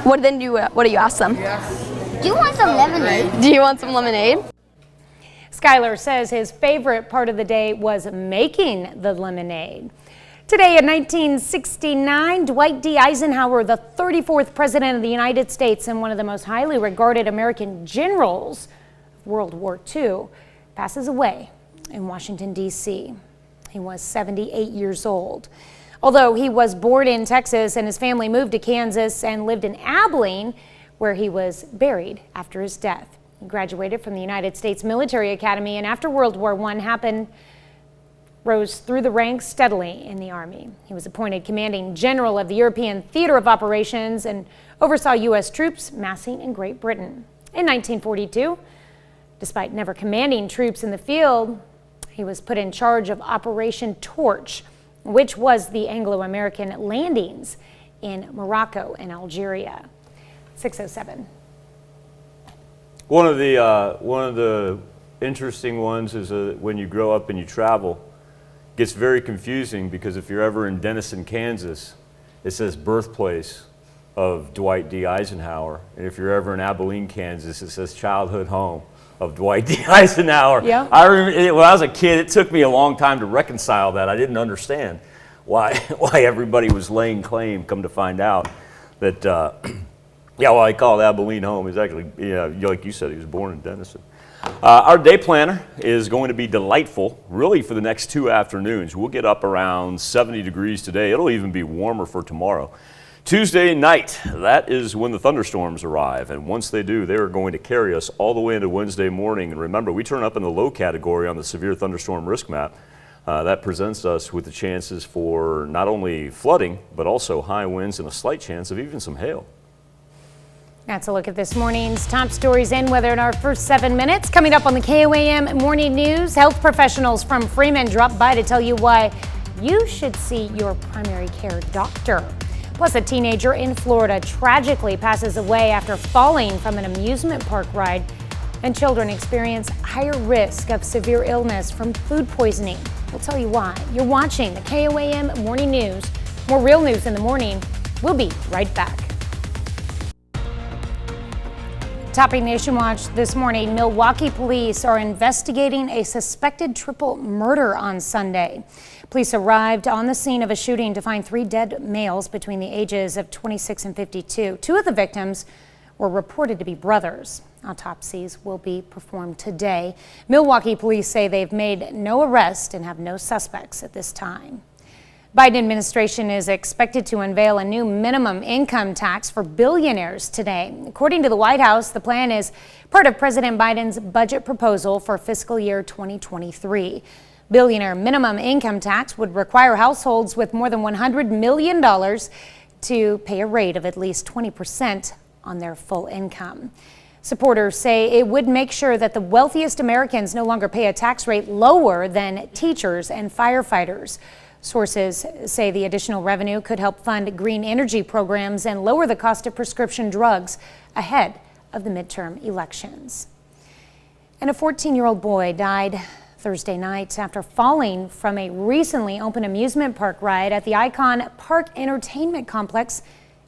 What do you ask them? Do you want some lemonade? Do you want some lemonade? Skylar says his favorite part of the day was making the lemonade. Today in 1969, Dwight D. Eisenhower, the 34th President of the United States and one of the most highly regarded American generals of World War II, passes away in Washington, D.C. He was 78 years old. Although he was born in Texas and his family moved to Kansas and lived in Abilene, where he was buried after his death. He graduated from the United States Military Academy and after World War I rose through the ranks steadily in the Army. He was appointed commanding general of the European Theater of Operations and oversaw U.S. troops massing in Great Britain. In 1942, despite never commanding troops in the field, he was put in charge of Operation Torch, which was the Anglo-American landings in Morocco and Algeria. 6:07. One of the interesting ones is when you grow up and you travel, it gets very confusing because if you're ever in Denison, Kansas, it says birthplace of Dwight D. Eisenhower, and if you're ever in Abilene, Kansas, it says childhood home of Dwight D. Eisenhower. Yeah. I remember when I was a kid, it took me a long time to reconcile that. I didn't understand why everybody was laying claim. Come to find out that, well, I call it Abilene home. He's actually, like you said, he was born in Denison. Our day planner is going to be delightful, really, for the next 2 afternoons. We'll get up around 70 degrees today. It'll even be warmer for tomorrow. Tuesday night, that is when the thunderstorms arrive, and once they do, they are going to carry us all the way into Wednesday morning. And remember, we turn up in the low category on the severe thunderstorm risk map. That presents us with the chances for not only flooding, but also high winds and a slight chance of even some hail. That's a look at this morning's top stories and weather in our first 7 minutes. Coming up on the KOAM Morning News, health professionals from Freeman drop by to tell you why you should see your primary care doctor. Plus, a teenager in Florida tragically passes away after falling from an amusement park ride, and children experience higher risk of severe illness from food poisoning. We'll tell you why. You're watching the KOAM Morning News. More real news in the morning. We'll be right back. Topping Nation Watch this morning, Milwaukee police are investigating a suspected triple murder on Sunday. Police arrived on the scene of a shooting to find 3 dead males between the ages of 26 and 52. 2 of the victims were reported to be brothers. Autopsies will be performed today. Milwaukee police say they've made no arrests and have no suspects at this time. Biden administration is expected to unveil a new minimum income tax for billionaires today. According to the White House, the plan is part of President Biden's budget proposal for fiscal year 2023. Billionaire minimum income tax would require households with more than $100 million to pay a rate of at least 20% on their full income. Supporters say it would make sure that the wealthiest Americans no longer pay a tax rate lower than teachers and firefighters. Sources say the additional revenue could help fund green energy programs and lower the cost of prescription drugs ahead of the midterm elections. And a 14-year-old boy died Thursday night after falling from a recently opened amusement park ride at the Icon Park Entertainment Complex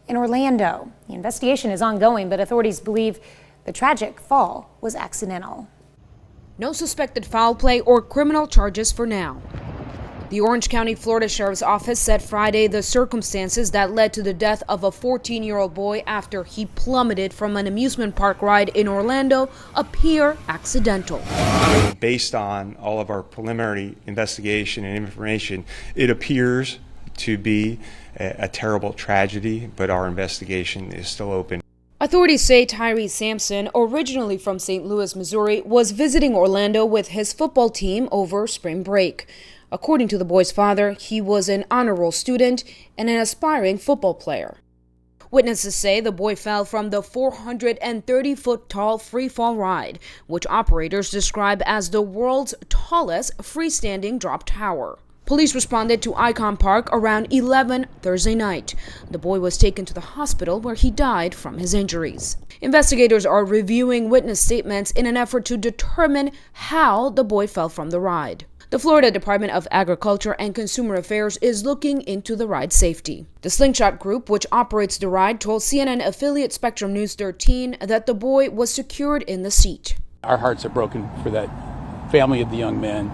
in Orlando. The investigation is ongoing, but authorities believe the tragic fall was accidental. No suspected foul play or criminal charges for now. The Orange County, Florida Sheriff's Office said Friday the circumstances that led to the death of a 14-year-old boy after he plummeted from an amusement park ride in Orlando appear accidental. Based on all of our preliminary investigation and information, it appears to be a terrible tragedy, but our investigation is still open. Authorities say Tyree Sampson, originally from St. Louis, Missouri, was visiting Orlando with his football team over spring break. According to the boy's father, he was an honor roll student and an aspiring football player. Witnesses say the boy fell from the 430-foot-tall free-fall ride, which operators describe as the world's tallest freestanding drop tower. Police responded to Icon Park around 11 Thursday night. The boy was taken to the hospital where he died from his injuries. Investigators are reviewing witness statements in an effort to determine how the boy fell from the ride. The Florida Department of Agriculture and Consumer Affairs is looking into the ride's safety. The Slingshot Group, which operates the ride, told CNN affiliate Spectrum News 13 that the boy was secured in the seat. Our hearts are broken for that family of the young man.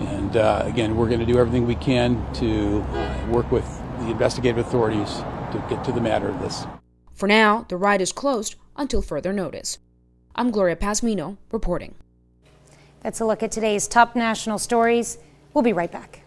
And again, we're going to do everything we can to work with the investigative authorities to get to the matter of this. For now, the ride is closed until further notice. I'm Gloria Pasmino reporting. That's a look at today's top national stories. We'll be right back.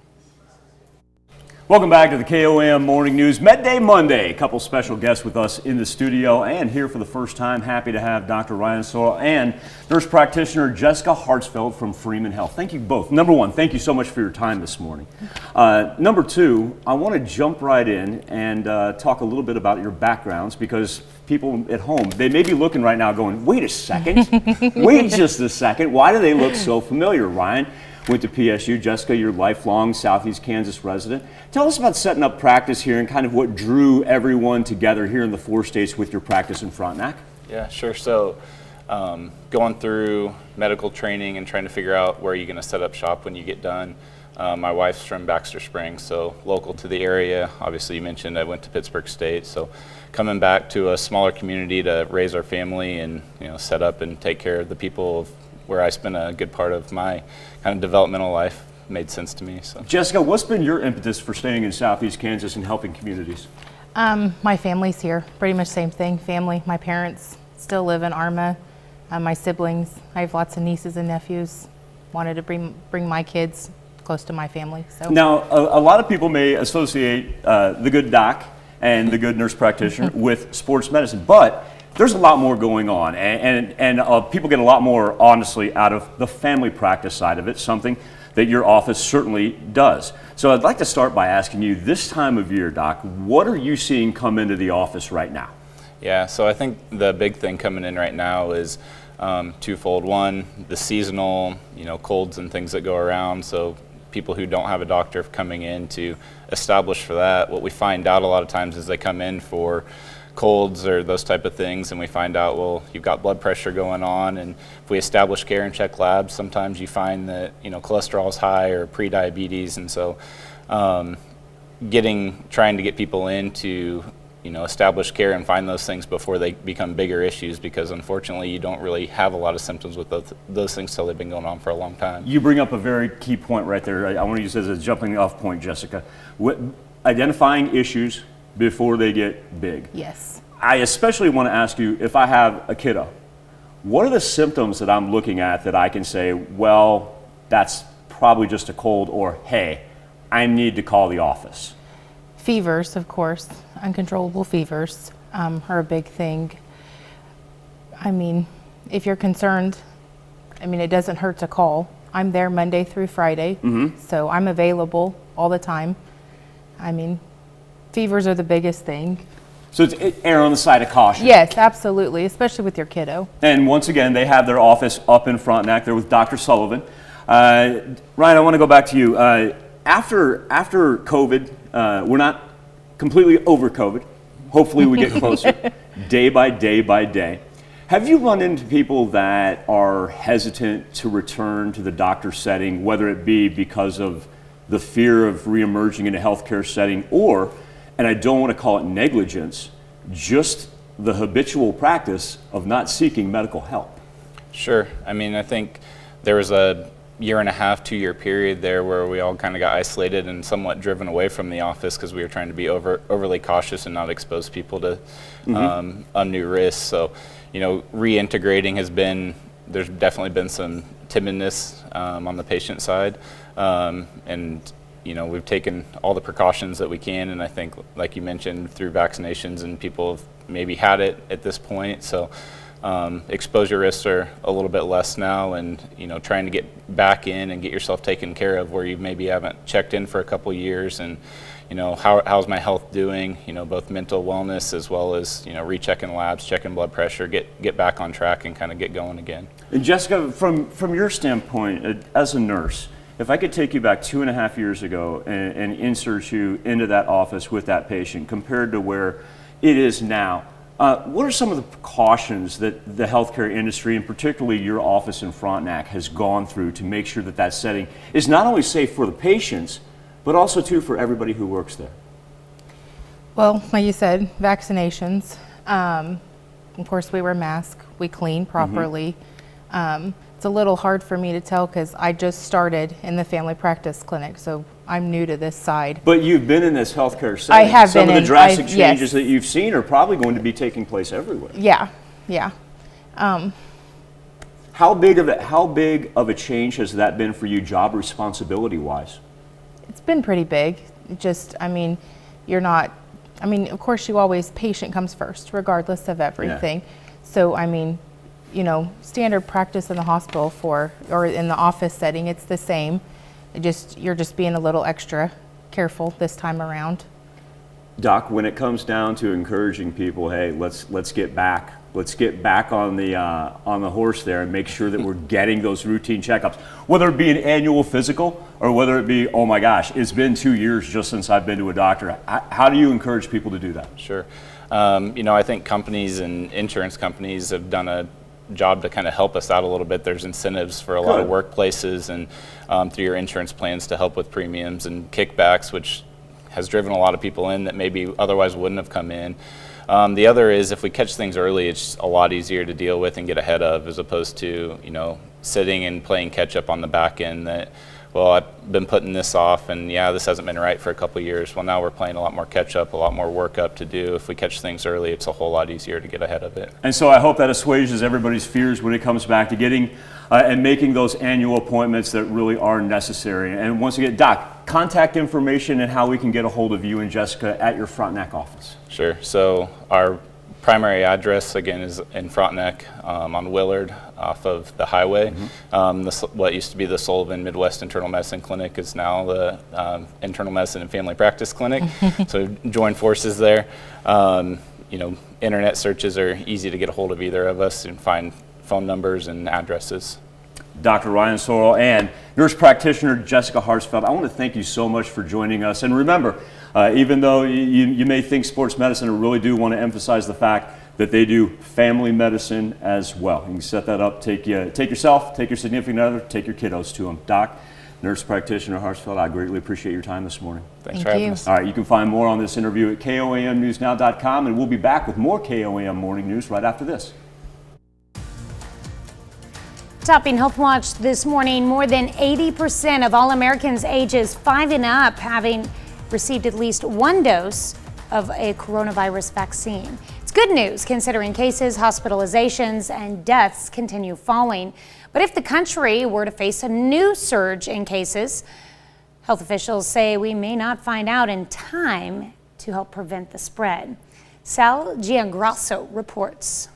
Welcome back to the Koam Morning News Midday Monday. A couple special guests with us in the studio and here for the first time. Happy to have Dr. Ryan Sorrell and nurse practitioner Jessica Hartsfeld from Freeman Health. Thank you both. Number one, thank you so much for your time this morning. Number two, I want to jump right in and talk a little bit about your backgrounds, because people at home, they may be looking right now going, wait a second, wait just a second. Why do they look so familiar? Ryan went to PSU. Jessica, you're lifelong Southeast Kansas resident. Tell us about setting up practice here and kind of what drew everyone together here in the 4 states with your practice in Frontenac. Yeah, sure. So going through medical training and trying to figure out where you're going to set up shop when you get done. My wife's from Baxter Springs, so local to the area. Obviously, you mentioned I went to Pittsburgh State, so coming back to a smaller community to raise our family and set up and take care of the people of where I spent a good part of my kind of developmental life made sense to me. So, Jessica, what's been your impetus for staying in Southeast Kansas and helping communities? My family's here, pretty much same thing. Family, my parents still live in Arma. My siblings, I have lots of nieces and nephews. Wanted to bring my kids close to my family. So now, a lot of people may associate the good doc and the good nurse practitioner with sports medicine, but there's a lot more going on, and people get a lot more, honestly, out of the family practice side of it, something that your office certainly does. So I'd like to start by asking you, this time of year, Doc, what are you seeing come into the office right now? Yeah, so I think the big thing coming in right now is twofold. One, the seasonal, colds and things that go around. So people who don't have a doctor coming in to establish for that. What we find out a lot of times is they come in for colds or those type of things, and we find out, well, you've got blood pressure going on, and if we establish care and check labs, sometimes you find that cholesterol is high or pre-diabetes, and so trying to get people in to establish care and find those things before they become bigger issues, because unfortunately you don't really have a lot of symptoms with those things till they've been going on for a long time. You bring up a very key point right there. I want to use it as a jumping off point, Jessica. Identifying issues before they get big. Yes. I especially want to ask you, if I have a kiddo, what are the symptoms that I'm looking at that I can say, well, that's probably just a cold, or hey, I need to call the office? Fevers, of course, uncontrollable fevers are a big thing. I mean, if you're concerned, it doesn't hurt to call. I'm there Monday through Friday, so I'm available all the time. Fevers are the biggest thing. So it's err on the side of caution. Yes, absolutely, especially with your kiddo. And once again, they have their office up in Frontenac. They're with Dr. Sullivan. Ryan, I want to go back to you. After COVID, we're not completely over COVID. Hopefully we get closer day by day by day. Have you run into people that are hesitant to return to the doctor setting, whether it be because of the fear of reemerging in a healthcare setting, or, and I don't want to call it negligence, just the habitual practice of not seeking medical help? Sure. I think there was a 1.5 to 2 year period there where we all kind of got isolated and somewhat driven away from the office because we were trying to be overly cautious and not expose people to undue risks. So, reintegrating there's definitely been some timidness on the patient side. And we've taken all the precautions that we can, and I think, like you mentioned, through vaccinations, and people have maybe had it at this point, so exposure risks are a little bit less now, and trying to get back in and get yourself taken care of where you maybe haven't checked in for a couple years, and how's my health doing, both mental wellness as well as rechecking labs, checking blood pressure, get back on track and kind of get going again. And Jessica, from your standpoint as a nurse, if I could take you back 2.5 years ago and insert you into that office with that patient compared to where it is now, what are some of the precautions that the healthcare industry, and particularly your office in Frontenac, has gone through to make sure that that setting is not only safe for the patients, but also too for everybody who works there? Well, like you said, vaccinations. Of course, we wear masks, we clean properly. It's a little hard for me to tell because I just started in the family practice clinic, so I'm new to this side. But you've been in this healthcare setting. I have Some been of the in- drastic I've- changes yes. that you've seen are probably going to be taking place everywhere. Yeah. How big of a change has that been for you, job responsibility wise? It's been pretty big. Just, I mean, of course you always, patient comes first, regardless of everything. So, I mean, standard practice in the hospital or in the office setting, it's the same. You're just being a little extra careful this time around. Doc, when it comes down to encouraging people, hey, let's get back on the horse there and make sure that we're getting those routine checkups, whether it be an annual physical or whether it be, oh my gosh, it's been 2 years just since I've been to a doctor. How do you encourage people to do that? Sure. I think companies and insurance companies have done a job to kind of help us out a little bit. There's incentives for a lot of workplaces and through your insurance plans to help with premiums and kickbacks, which has driven a lot of people in that maybe otherwise wouldn't have come in. The other is if we catch things early, it's a lot easier to deal with and get ahead of, as opposed to, sitting and playing catch up on the back end that, well, I've been putting this off and this hasn't been right for a couple of years. Well, now we're playing a lot more catch up, a lot more workup to do. If we catch things early, it's a whole lot easier to get ahead of it. And so I hope that assuages everybody's fears when it comes back to getting and making those annual appointments that really are necessary. And once again, Doc, contact information and how we can get a hold of you and Jessica at your Frontenac office. Sure. So our primary address, again, is in Frontenac on Willard off of the highway. What used to be the Sullivan Midwest Internal Medicine Clinic is now the Internal Medicine and Family Practice Clinic. So join forces there. Internet searches are easy to get a hold of either of us and find phone numbers and addresses. Dr. Ryan Sorrell and nurse practitioner Jessica Harsfeld, I want to thank you so much for joining us. And remember, even though you may think sports medicine, I really do want to emphasize the fact that they do family medicine as well. You can set that up, take yourself, take your significant other, take your kiddos to them. Doc, nurse practitioner Harsfeld, I greatly appreciate your time this morning. Thanks for having us. All right, you can find more on this interview at KOAMNewsNow.com, and we'll be back with more KOAM Morning News right after this. Topping Health Watch this morning, more than 80% of all Americans ages 5 and up having received at least one dose of a coronavirus vaccine. It's good news considering cases, hospitalizations, and deaths continue falling. But if the country were to face a new surge in cases, health officials say we may not find out in time to help prevent the spread. Sal Giangrasso reports.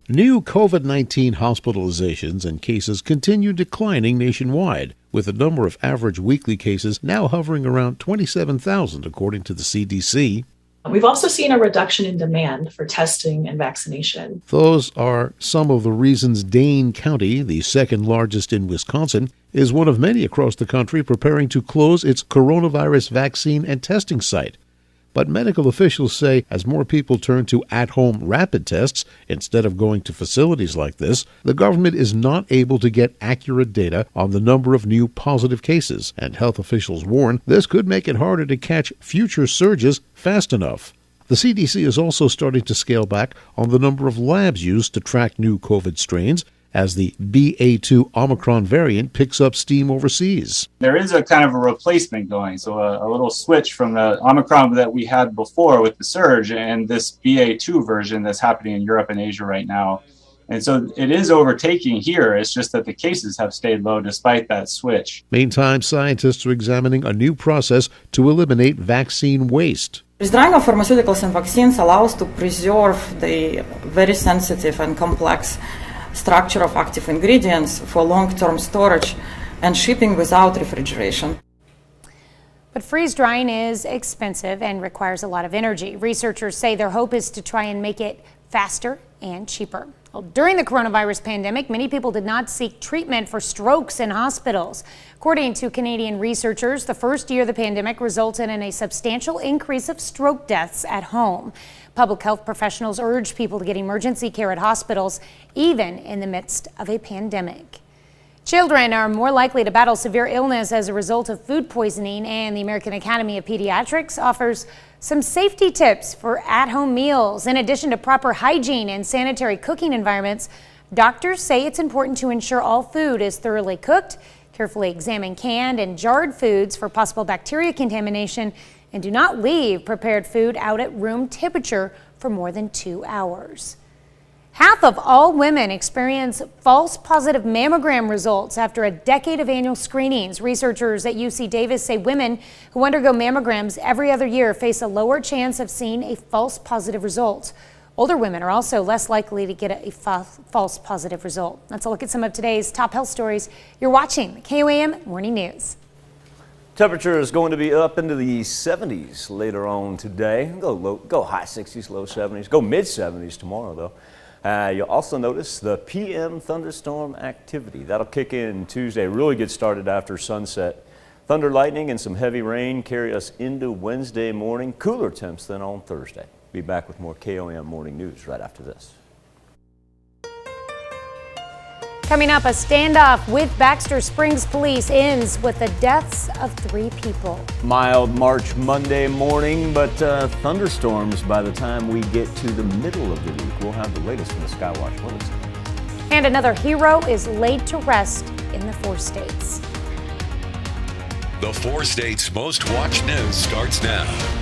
New COVID-19 hospitalizations and cases continue declining nationwide, with the number of average weekly cases now hovering around 27,000, according to the CDC. We've also seen a reduction in demand for testing and vaccination. Those are some of the reasons Dane County, the second largest in Wisconsin, is one of many across the country preparing to close its coronavirus vaccine and testing site. But medical officials say as more people turn to at-home rapid tests instead of going to facilities like this, the government is not able to get accurate data on the number of new positive cases, and health officials warn this could make it harder to catch future surges fast enough. The CDC is also starting to scale back on the number of labs used to track new COVID strains, as the BA2 Omicron variant picks up steam overseas. There is a kind of a replacement going, so a little switch from the Omicron that we had before with the surge and this BA2 version that's happening in Europe and Asia right now. And so it is overtaking here. It's just that the cases have stayed low despite that switch. Meantime, scientists are examining a new process to eliminate vaccine waste. Withdrawing of pharmaceuticals and vaccines allows to preserve the very sensitive and complex structure of active ingredients for long-term storage and shipping without refrigeration. But freeze drying is expensive and requires a lot of energy. Researchers say their hope is to try and make it faster and cheaper. Well, during the coronavirus pandemic, many people did not seek treatment for strokes in hospitals. According to Canadian researchers, the first year of the pandemic resulted in a substantial increase of stroke deaths at home. Public health professionals urge people to get emergency care at hospitals, even in the midst of a pandemic. Children are more likely to battle severe illness as a result of food poisoning, and the American Academy of Pediatrics offers some safety tips for at-home meals. In addition to proper hygiene and sanitary cooking environments, Doctors say it's important to ensure all food is thoroughly cooked, carefully examine canned and jarred foods for possible bacteria contamination, and do not leave prepared food out at room temperature for more than 2 hours. Half of all women experience false positive mammogram results after a decade of annual screenings. Researchers at UC Davis say women who undergo mammograms every other year face a lower chance of seeing a false positive result. Older women are also less likely to get a false positive result. Let's look at some of today's top health stories. You're watching the KOAM Morning News. Temperature is going to be up into the 70s later on today. Go high 60s, low 70s. Go mid 70s tomorrow, though. You'll also notice the PM thunderstorm activity. That'll kick in Tuesday, really get started after sunset. Thunder, lightning, and some heavy rain carry us into Wednesday morning. Cooler temps than on Thursday. Be back with more KOM Morning News right after this. Coming up, a standoff with Baxter Springs police ends with the deaths of 3 people. Mild March Monday morning, but thunderstorms by the time we get to the middle of the week. We'll have the latest from the Skywatch weather center. And another hero is laid to rest in the 4 states. The 4 states' most watched news starts now.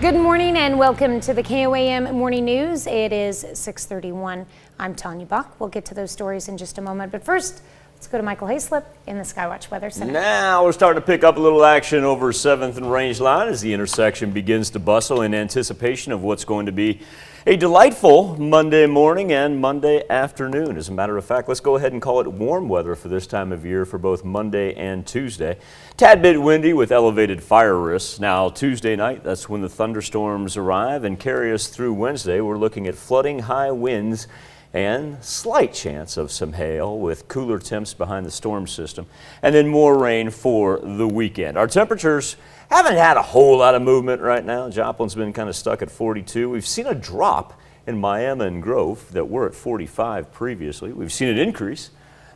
Good morning and welcome to the KOAM Morning News. It is 6:31. I'm Tanya Buck. We'll get to those stories in just a moment. But first, let's go to Michael Hayslip in the Skywatch Weather Center. Now we're starting to pick up a little action over 7th and Range Line as the intersection begins to bustle in anticipation of what's going to be a delightful Monday morning and Monday afternoon. As a matter of fact, let's go ahead and call it warm weather for this time of year for both Monday and Tuesday. Tad bit windy with elevated fire risks. Now Tuesday night, that's when the thunderstorms arrive and carry us through Wednesday. We're looking at flooding, high winds, and slight chance of some hail with cooler temps behind the storm system, and then more rain for the weekend. Our temperatures haven't had a whole lot of movement right now. Joplin's been kind of stuck at 42. We've seen a drop in Miami and Grove that were at 45 previously. We've seen an increase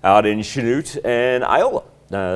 out in Chanute and Iola.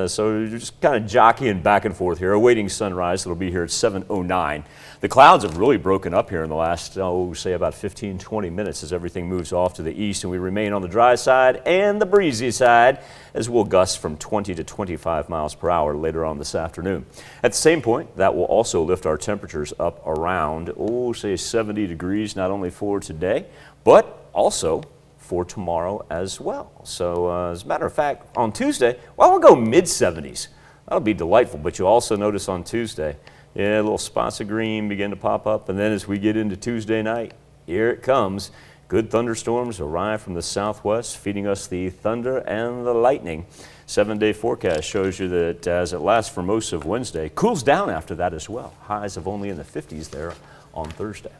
So you're just kind of jockeying back and forth here, awaiting sunrise. It'll be here at 7:09. The clouds have really broken up here in the last, say about 15-20 minutes as everything moves off to the east, and we remain on the dry side and the breezy side as we'll gust from 20 to 25 miles per hour later on this afternoon. At the same point, that will also lift our temperatures up around, say 70 degrees, not only for today, but also for tomorrow as well. So as a matter of fact, on Tuesday, we'll go mid-70s. That'll be delightful, but you'll also notice on Tuesday, little spots of green begin to pop up, and then as we get into Tuesday night, here it comes. Good thunderstorms arrive from the southwest, feeding us the thunder and the lightning. 7-day forecast shows you that as it lasts for most of Wednesday, cools down after that as well. Highs of only in the 50s there on Thursday.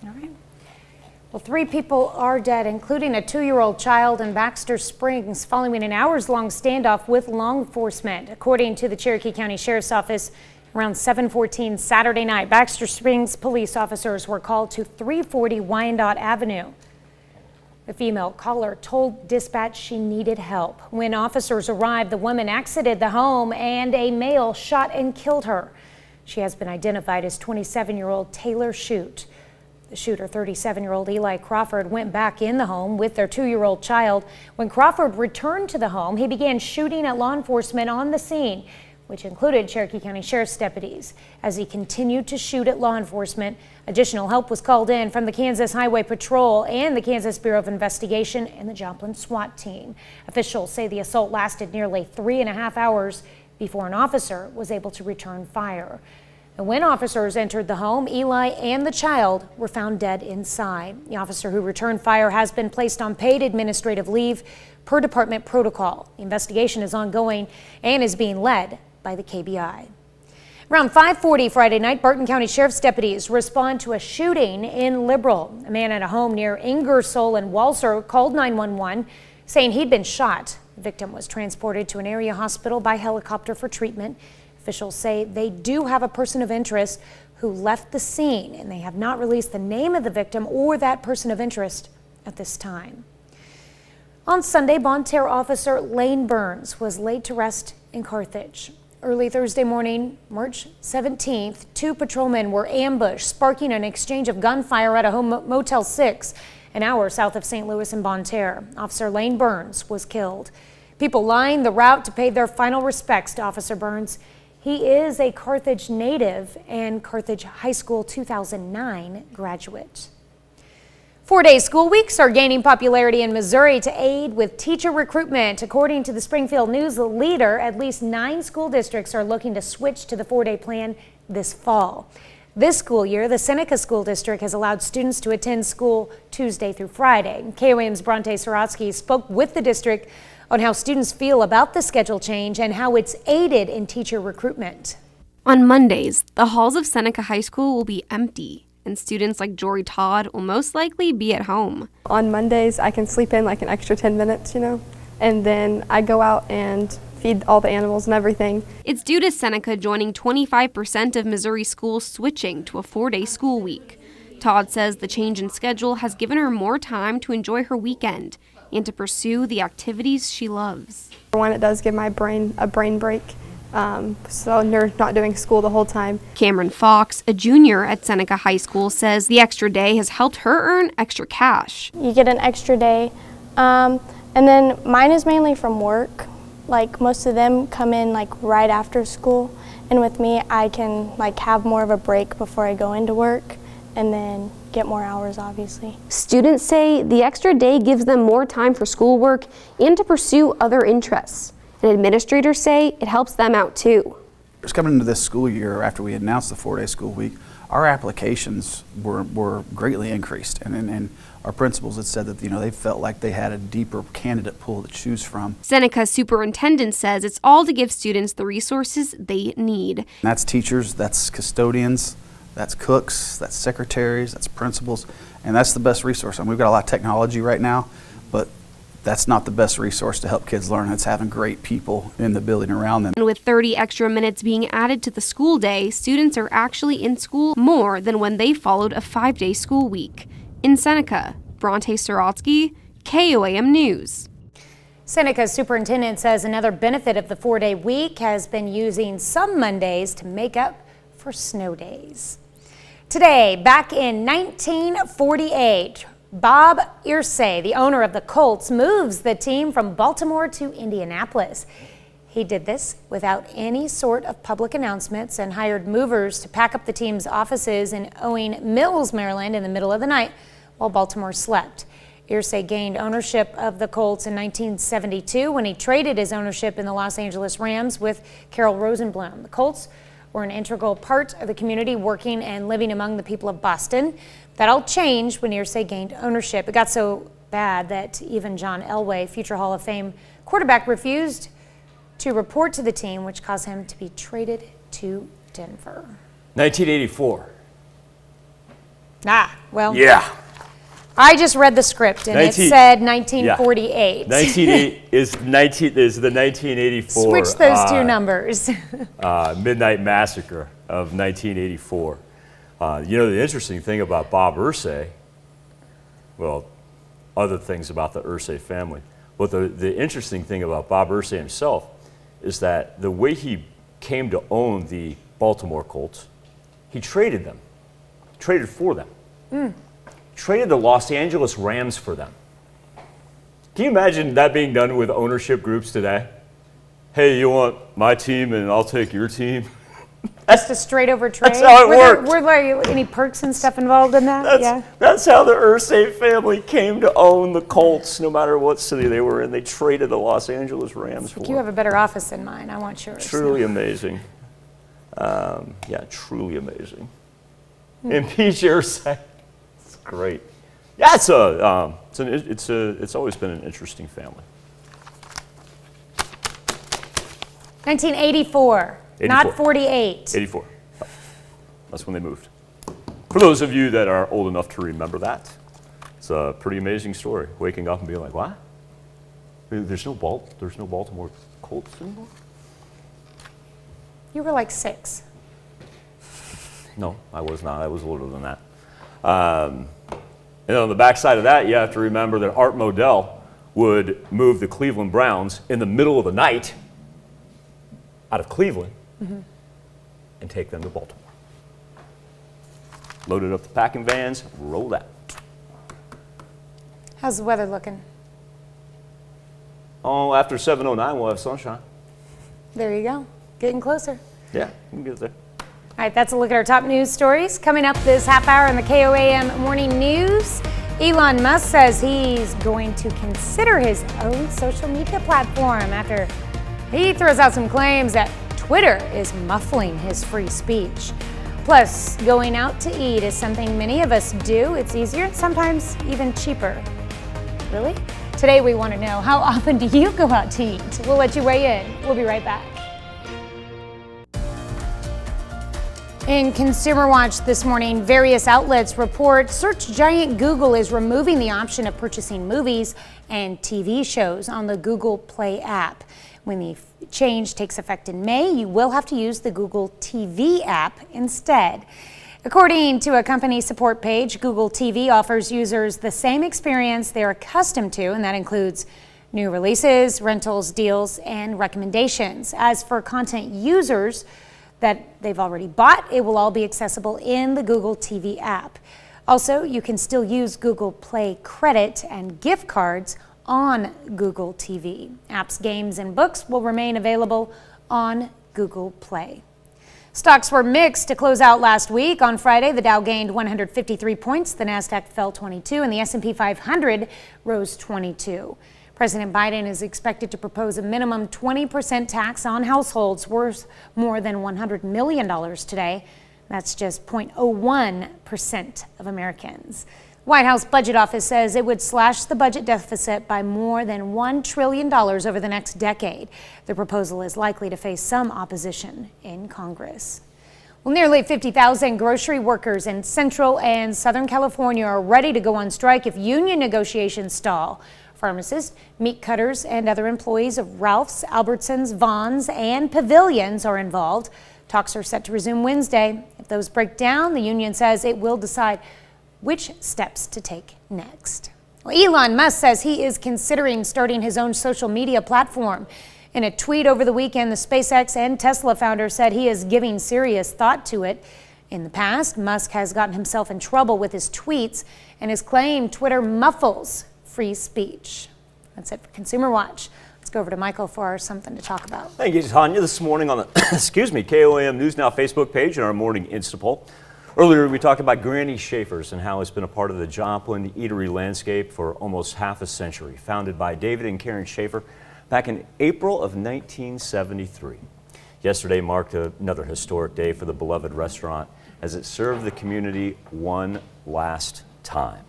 All right. Well, 3 people are dead, including a 2-year-old child in Baxter Springs, following an hours-long standoff with law enforcement. According to the Cherokee County Sheriff's Office, around 7:14 Saturday night, Baxter Springs police officers were called to 340 Wyandotte Avenue. The female caller told dispatch she needed help. When officers arrived, the woman exited the home and a male shot and killed her. She has been identified as 27-year-old Taylor Shute. The shooter, 37-year-old Eli Crawford, went back in the home with their 2-year-old child. When Crawford returned to the home, he began shooting at law enforcement on the scene, which included Cherokee County Sheriff's deputies. As he continued to shoot at law enforcement, additional help was called in from the Kansas Highway Patrol and the Kansas Bureau of Investigation and the Joplin SWAT team. Officials say the assault lasted nearly 3.5 hours before an officer was able to return fire. And when officers entered the home, Eli and the child were found dead inside. The officer who returned fire has been placed on paid administrative leave per department protocol. The investigation is ongoing and is being led by the KBI. Around 5:40 Friday night, Barton County Sheriff's deputies respond to a shooting in Liberal. A man at a home near Ingersoll and Walser called 911 saying he'd been shot. The victim was transported to an area hospital by helicopter for treatment. Officials say they do have a person of interest who left the scene, and they have not released the name of the victim or that person of interest at this time. On Sunday, Banta officer Lane Burns was laid to rest in Carthage. Early Thursday morning, March 17th, 2 patrolmen were ambushed, sparking an exchange of gunfire at a home Motel 6 an hour south of St. Louis and Banta. Officer Lane Burns was killed. People lined the route to pay their final respects to Officer Burns. He is a Carthage native and Carthage High School 2009 graduate. 4-day school weeks are gaining popularity in Missouri to aid with teacher recruitment. According to the Springfield News Leader, at least 9 school districts are looking to switch to the 4-day plan this fall. This school year, the Seneca School District has allowed students to attend school Tuesday through Friday. KOAM's Bronte Sorotsky spoke with the district on how students feel about the schedule change and how it's aided in teacher recruitment. On Mondays, the halls of Seneca High School will be empty, and students like Jory Todd will most likely be at home. On Mondays, I can sleep in like an extra 10 minutes, and then I go out and feed all the animals and everything. It's due to Seneca joining 25% of Missouri schools switching to a 4-day school week. Todd says the change in schedule has given her more time to enjoy her weekend and to pursue the activities she loves. For one, it does give my brain a brain break. So you're not doing school the whole time. Cameron Fox, a junior at Seneca High School, says the extra day has helped her earn extra cash. You get an extra day, and then mine is mainly from work. Like most of them come in like right after school, and with me I can like have more of a break before I go into work and then get more hours, obviously. Students say the extra day gives them more time for schoolwork and to pursue other interests. And administrators say it helps them out too. Just coming into this school year, after we announced the 4-day school week, our applications were greatly increased, and our principals had said that they felt like they had a deeper candidate pool to choose from. Seneca's superintendent says it's all to give students the resources they need. And that's teachers, that's custodians, that's cooks, that's secretaries, that's principals, and that's the best resource. I mean, we've got a lot of technology right now, but that's not the best resource to help kids learn. It's having great people in the building around them. And with 30 extra minutes being added to the school day, students are actually in school more than when they followed a 5-day school week. In Seneca, Bronte Sorotsky, KOAM News. Seneca's superintendent says another benefit of the 4-day week has been using some Mondays to make up for snow days. Today, back in 1948, Bob Irsay, the owner of the Colts, moves the team from Baltimore to Indianapolis. He did this without any sort of public announcements and hired movers to pack up the team's offices in Owing Mills, Maryland in the middle of the night while Baltimore slept. Irsay gained ownership of the Colts in 1972 when he traded his ownership in the Los Angeles Rams with Carol Rosenblum. The Colts were an integral part of the community, working and living among the people of Boston. That all changed when Irsay gained ownership. It got so bad that even John Elway, future Hall of Fame quarterback, refused to report to the team, which caused him to be traded to Denver. 1984. Well. Yeah. I just read the script and it said 1948. 1980 is the 1984. Switch those two numbers. Midnight Massacre of 1984. The interesting thing about Bob Irsay, well, other things about the Irsay family, but the interesting thing about Bob Irsay himself is that the way he came to own the Baltimore Colts, he traded them, traded for them. Traded the Los Angeles Rams for them. Can you imagine that being done with ownership groups today? Hey, you want my team and I'll take your team? Just a straight over trade? That's how it worked. Were there any perks and stuff involved in that? That's how the Irsay family came to own the Colts, no matter what city they were in. They traded the Los Angeles Rams for them. You have a better office than mine. I want yours. Truly amazing. Truly amazing. Impeach Irsay. It's great. Yeah, it's always been an interesting family. 1984. Not 48. 84. That's when they moved. For those of you that are old enough to remember that, it's a pretty amazing story. Waking up and being like, what? There's no Baltimore Colts anymore? You were like 6. No, I was not. I was older than that. And on the backside of that, you have to remember that Art Modell would move the Cleveland Browns in the middle of the night out of Cleveland and take them to Baltimore. Loaded up the packing vans, rolled out. How's the weather looking? Oh, after 7:09, we'll have sunshine. There you go. Getting closer. Yeah, we can get there. All right, that's a look at our top news stories. Coming up this half hour in the KOAM Morning News, Elon Musk says he's going to consider his own social media platform after he throws out some claims that Twitter is muffling his free speech. Plus, going out to eat is something many of us do. It's easier and sometimes even cheaper. Really? Today we want to know, how often do you go out to eat? We'll let you weigh in. We'll be right back. In Consumer Watch this morning, various outlets report search giant Google is removing the option of purchasing movies and TV shows on the Google Play app. When the change takes effect in May, you will have to use the Google TV app instead. According to a company support page, Google TV offers users the same experience they're accustomed to, and that includes new releases, rentals, deals, and recommendations. As for content users that they've already bought, it will all be accessible in the Google TV app. Also, you can still use Google Play credit and gift cards on Google TV. Apps, games, and books will remain available on Google Play. Stocks were mixed to close out last week. On Friday, the Dow gained 153 points, the Nasdaq fell 22, and the S&P 500 rose 22. President Biden is expected to propose a minimum 20% tax on households worth more than $100 million today. That's just 0.01% of Americans. White House Budget Office says it would slash the budget deficit by more than $1 trillion over the next decade. The proposal is likely to face some opposition in Congress. Well, nearly 50,000 grocery workers in Central and Southern California are ready to go on strike if union negotiations stall. Pharmacists, meat cutters, and other employees of Ralph's, Albertsons, Vons, and Pavilions are involved. Talks are set to resume Wednesday. If those break down, the union says it will decide which steps to take next. Well, Elon Musk says he is considering starting his own social media platform. In a tweet over the weekend, the SpaceX and Tesla founder said he is giving serious thought to it. In the past, Musk has gotten himself in trouble with his tweets and has claimed Twitter muffles free speech. That's it for Consumer Watch. Let's go over to Michael for our Something to Talk About. Thank you, Tanya. This morning on the KOAM News Now Facebook page and our morning Instapoll. Earlier, we talked about Granny Schaefer's and how it's been a part of the Joplin eatery landscape for almost half a century. Founded by David and Karen Schaefer back in April of 1973. Yesterday marked another historic day for the beloved restaurant as it served the community one last time.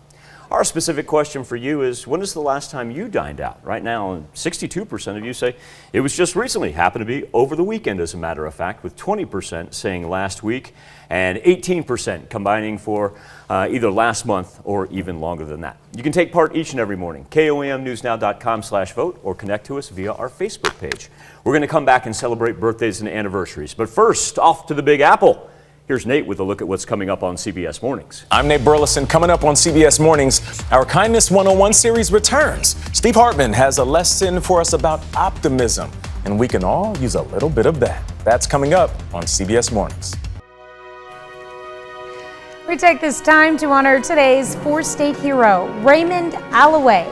Our specific question for you is, when is the last time you dined out? Right now, 62% of you say it was just recently. Happened to be over the weekend, as a matter of fact, with 20% saying last week and 18% combining for either last month or even longer than that. You can take part each and every morning. KOAMnewsnow.com/vote or connect to us via our Facebook page. We're going to come back and celebrate birthdays and anniversaries. But first, off to the Big Apple. Here's Nate with a look at what's coming up on CBS Mornings. I'm Nate Burleson. Coming up on CBS Mornings, our Kindness 101 series returns. Steve Hartman has a lesson for us about optimism, and we can all use a little bit of that. That's coming up on CBS Mornings. We take this time to honor today's four-state hero, Raymond Alloway.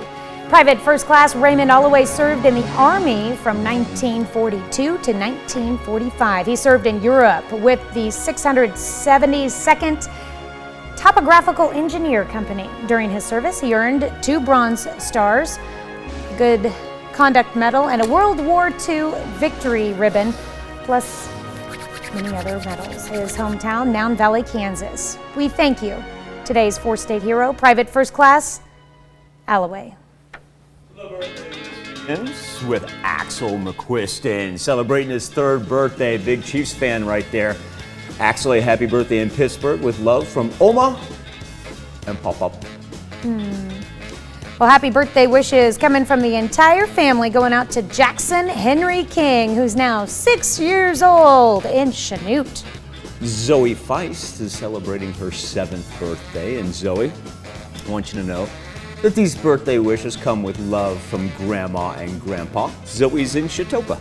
Private First Class Raymond Alloway served in the Army from 1942 to 1945. He served in Europe with the 672nd Topographical Engineer Company. During his service, he earned 2 Bronze Stars, a Good Conduct Medal, and a World War II Victory Ribbon, plus many other medals. His hometown, Mound Valley, Kansas. We thank you. Today's four-state hero, Private First Class Alloway. With Axel McQuiston celebrating his 3rd birthday. Big Chiefs fan right there. Axel, a happy birthday in Pittsburgh with love from Oma and Pop-Up. Well, happy birthday wishes coming from the entire family going out to Jackson Henry King, who's now 6 years old in Chanute. Zoe Feist is celebrating her 7th birthday. And Zoe, I want you to know that these birthday wishes come with love from Grandma and Grandpa. Zoe's in Chautauqua.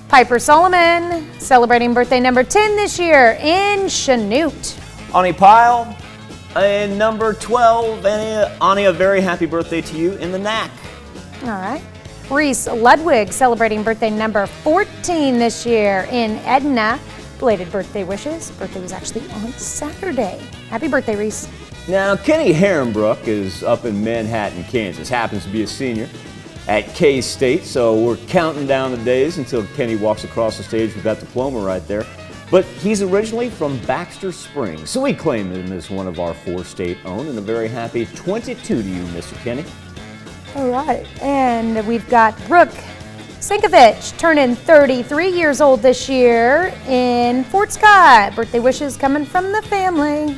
Piper Solomon celebrating birthday number 10 this year in Chanute. Ani Pyle, And number 12, Ani, a very happy birthday to you in the knack. All right. Reese Ludwig celebrating birthday number 14 this year in Edna. Belated birthday wishes. Birthday was actually on Saturday. Happy birthday, Reese. Now, Kenny Herrenbrook is up in Manhattan, Kansas. Happens to be a senior at K-State, so we're counting down the days until Kenny walks across the stage with that diploma right there. But he's originally from Baxter Springs, so we claim him as one of our 4-state own, and a very happy 22 to you, Mr. Kenny. All right, and we've got Brooke Sinkovich turning 33 years old this year in Fort Scott. Birthday wishes coming from the family.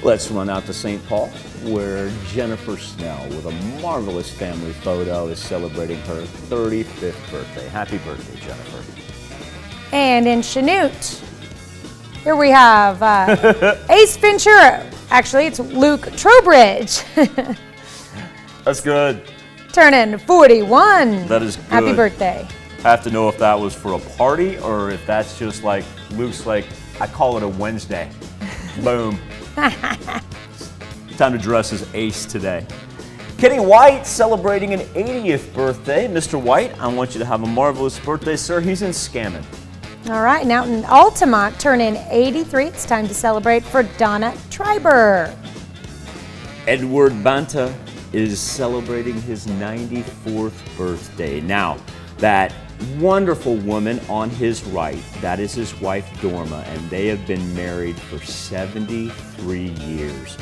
Let's run out to St. Paul, where Jennifer Snell, with a marvelous family photo, is celebrating her 35th birthday. Happy birthday, Jennifer. And in Chanute, here we have Ace Ventura. Actually, it's Luke Trowbridge. That's good. Turning 41. That is good. Happy birthday. I have to know if that was for a party or if that's just like Luke's like, I call it a Wednesday. Boom. Time to dress as Ace today. Kenny White celebrating an 80th birthday. Mr. White, I want you to have a marvelous birthday, sir. He's in Scammon. All right, now in Altamont, turning 83. It's time to celebrate for Donna Triber. Edward Banta is celebrating his 94th birthday. Now, that wonderful woman on his right, that is his wife Dorma, and they have been married for 73 years.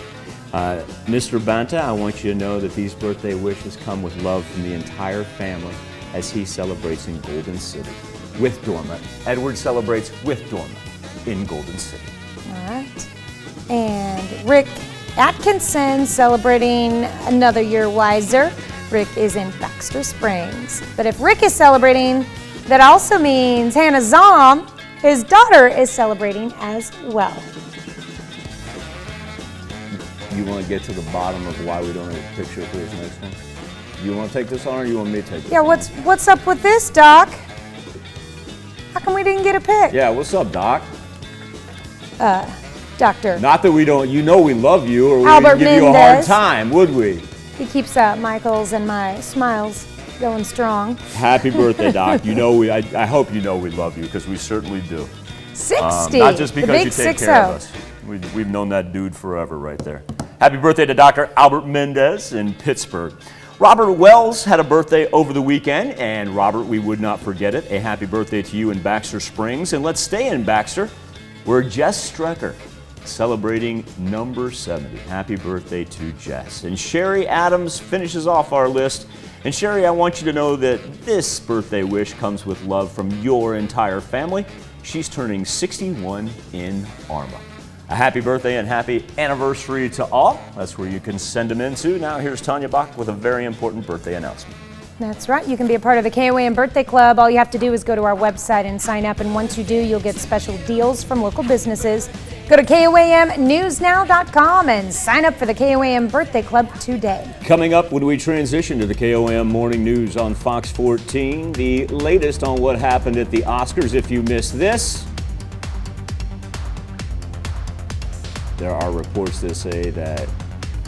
Mr. Banta, I want you to know that these birthday wishes come with love from the entire family as he celebrates in Golden City with Dorma. Edward celebrates with Dorma in Golden City. All right. And Rick Atkinson celebrating another year wiser. Rick is in Baxter Springs. But if Rick is celebrating, that also means Hannah Zom, his daughter, is celebrating as well. You want to get to the bottom of why we don't have a picture for this next one? You want to take this on or you want me to take this Yeah, on? what's up with this, Doc? How come we didn't get a pic? Yeah, what's up, Doc? Doctor. Not that we don't, you know we love you or we Albert wouldn't give you a hard Mendez. time, would we? He keeps Michael's and my smiles going strong. Happy birthday, Doc. You know I hope you know we love you because we certainly do. 60. Not just because the big you take 60. care of us. We've known that dude forever right there. Happy birthday to Dr. Albert Mendez in Pittsburgh. Robert Wells had a birthday over the weekend, and Robert, we would not forget it. A happy birthday to you in Baxter Springs. And let's stay in Baxter, where Jess Strecker celebrating number 70. Happy birthday to Jess. And Sherry Adams finishes off our list. And Sherry, I want you to know that this birthday wish comes with love from your entire family. She's turning 61 in Arma. A happy birthday and happy anniversary to all. That's where you can send them into. Now here's Tanya Bach with a very important birthday announcement. That's right. You can be a part of the KOAM Birthday Club. All you have to do is go to our website and sign up. And once you do, you'll get special deals from local businesses. Go to KOAMnewsnow.com and sign up for the KOAM Birthday Club today. Coming up when we transition to the KOAM Morning News on Fox 14, the latest on what happened at the Oscars. If you missed this, there are reports that say that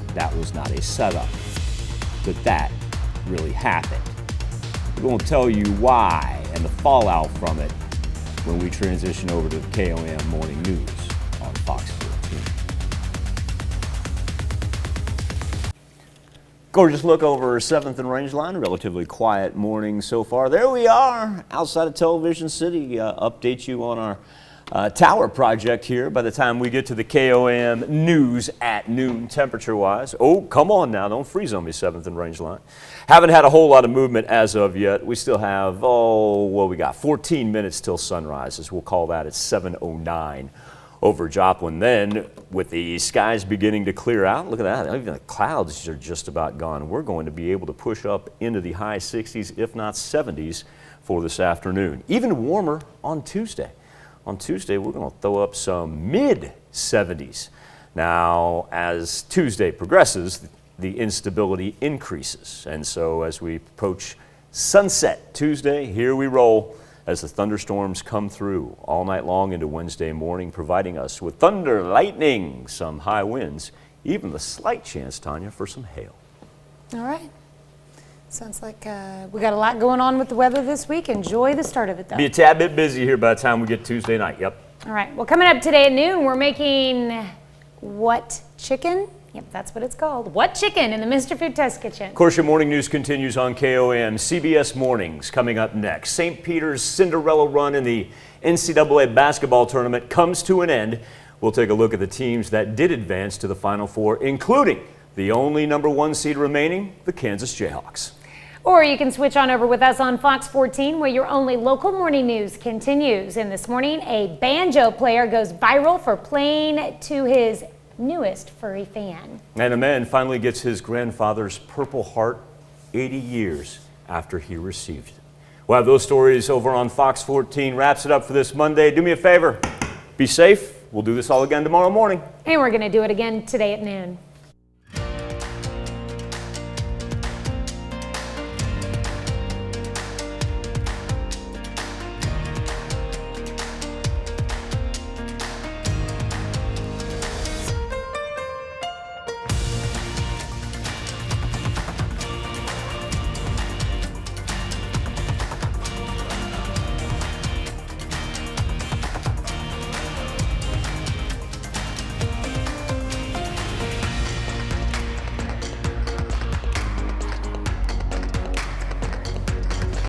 that was not a setup, that really happened. We won't tell you why and the fallout from it when we transition over to the KOAM Morning News on Fox 14. Gorgeous look over 7th and Rangeline. Relatively quiet morning so far. There we are outside of Television City. Update you on our tower project here by the time we get to the KOAM News at noon temperature-wise. Oh, come on now. Don't freeze on me, 7th and Rangeline. Haven't had a whole lot of movement as of yet. We still have, we got 14 minutes till sunrise, as we'll call that at 7:09 over Joplin. Then, with the skies beginning to clear out, look at that. Even the clouds are just about gone. We're going to be able to push up into the high 60s, if not 70s, for this afternoon. Even warmer on Tuesday. On Tuesday, we're going to throw up some mid-70s. Now, as Tuesday progresses, the instability increases. And so as we approach sunset Tuesday, here we roll as the thunderstorms come through all night long into Wednesday morning, providing us with thunder, lightning, some high winds, even the slight chance, Tanya, for some hail. All right. Sounds like we got a lot going on with the weather this week. Enjoy the start of it, though. Be a tad bit busy here by the time we get Tuesday night. Yep. All right. Well, coming up today at noon, we're making what chicken? Yep, that's what it's called. What chicken in the Mr. Food Test Kitchen. Of course, your morning news continues on KOM. CBS Mornings coming up next. St. Peter's Cinderella run in the NCAA basketball tournament comes to an end. We'll take a look at the teams that did advance to the Final Four, including the only #1 seed remaining, the Kansas Jayhawks. Or you can switch on over with us on Fox 14, where your only local morning news continues. And this morning, a banjo player goes viral for playing to his newest furry fan. And a man finally gets his grandfather's Purple Heart 80 years after he received it. We'll have those stories over on Fox 14. Wraps it up for this Monday. Do me a favor. Be safe. We'll do this all again tomorrow morning. And we're going to do it again today at noon.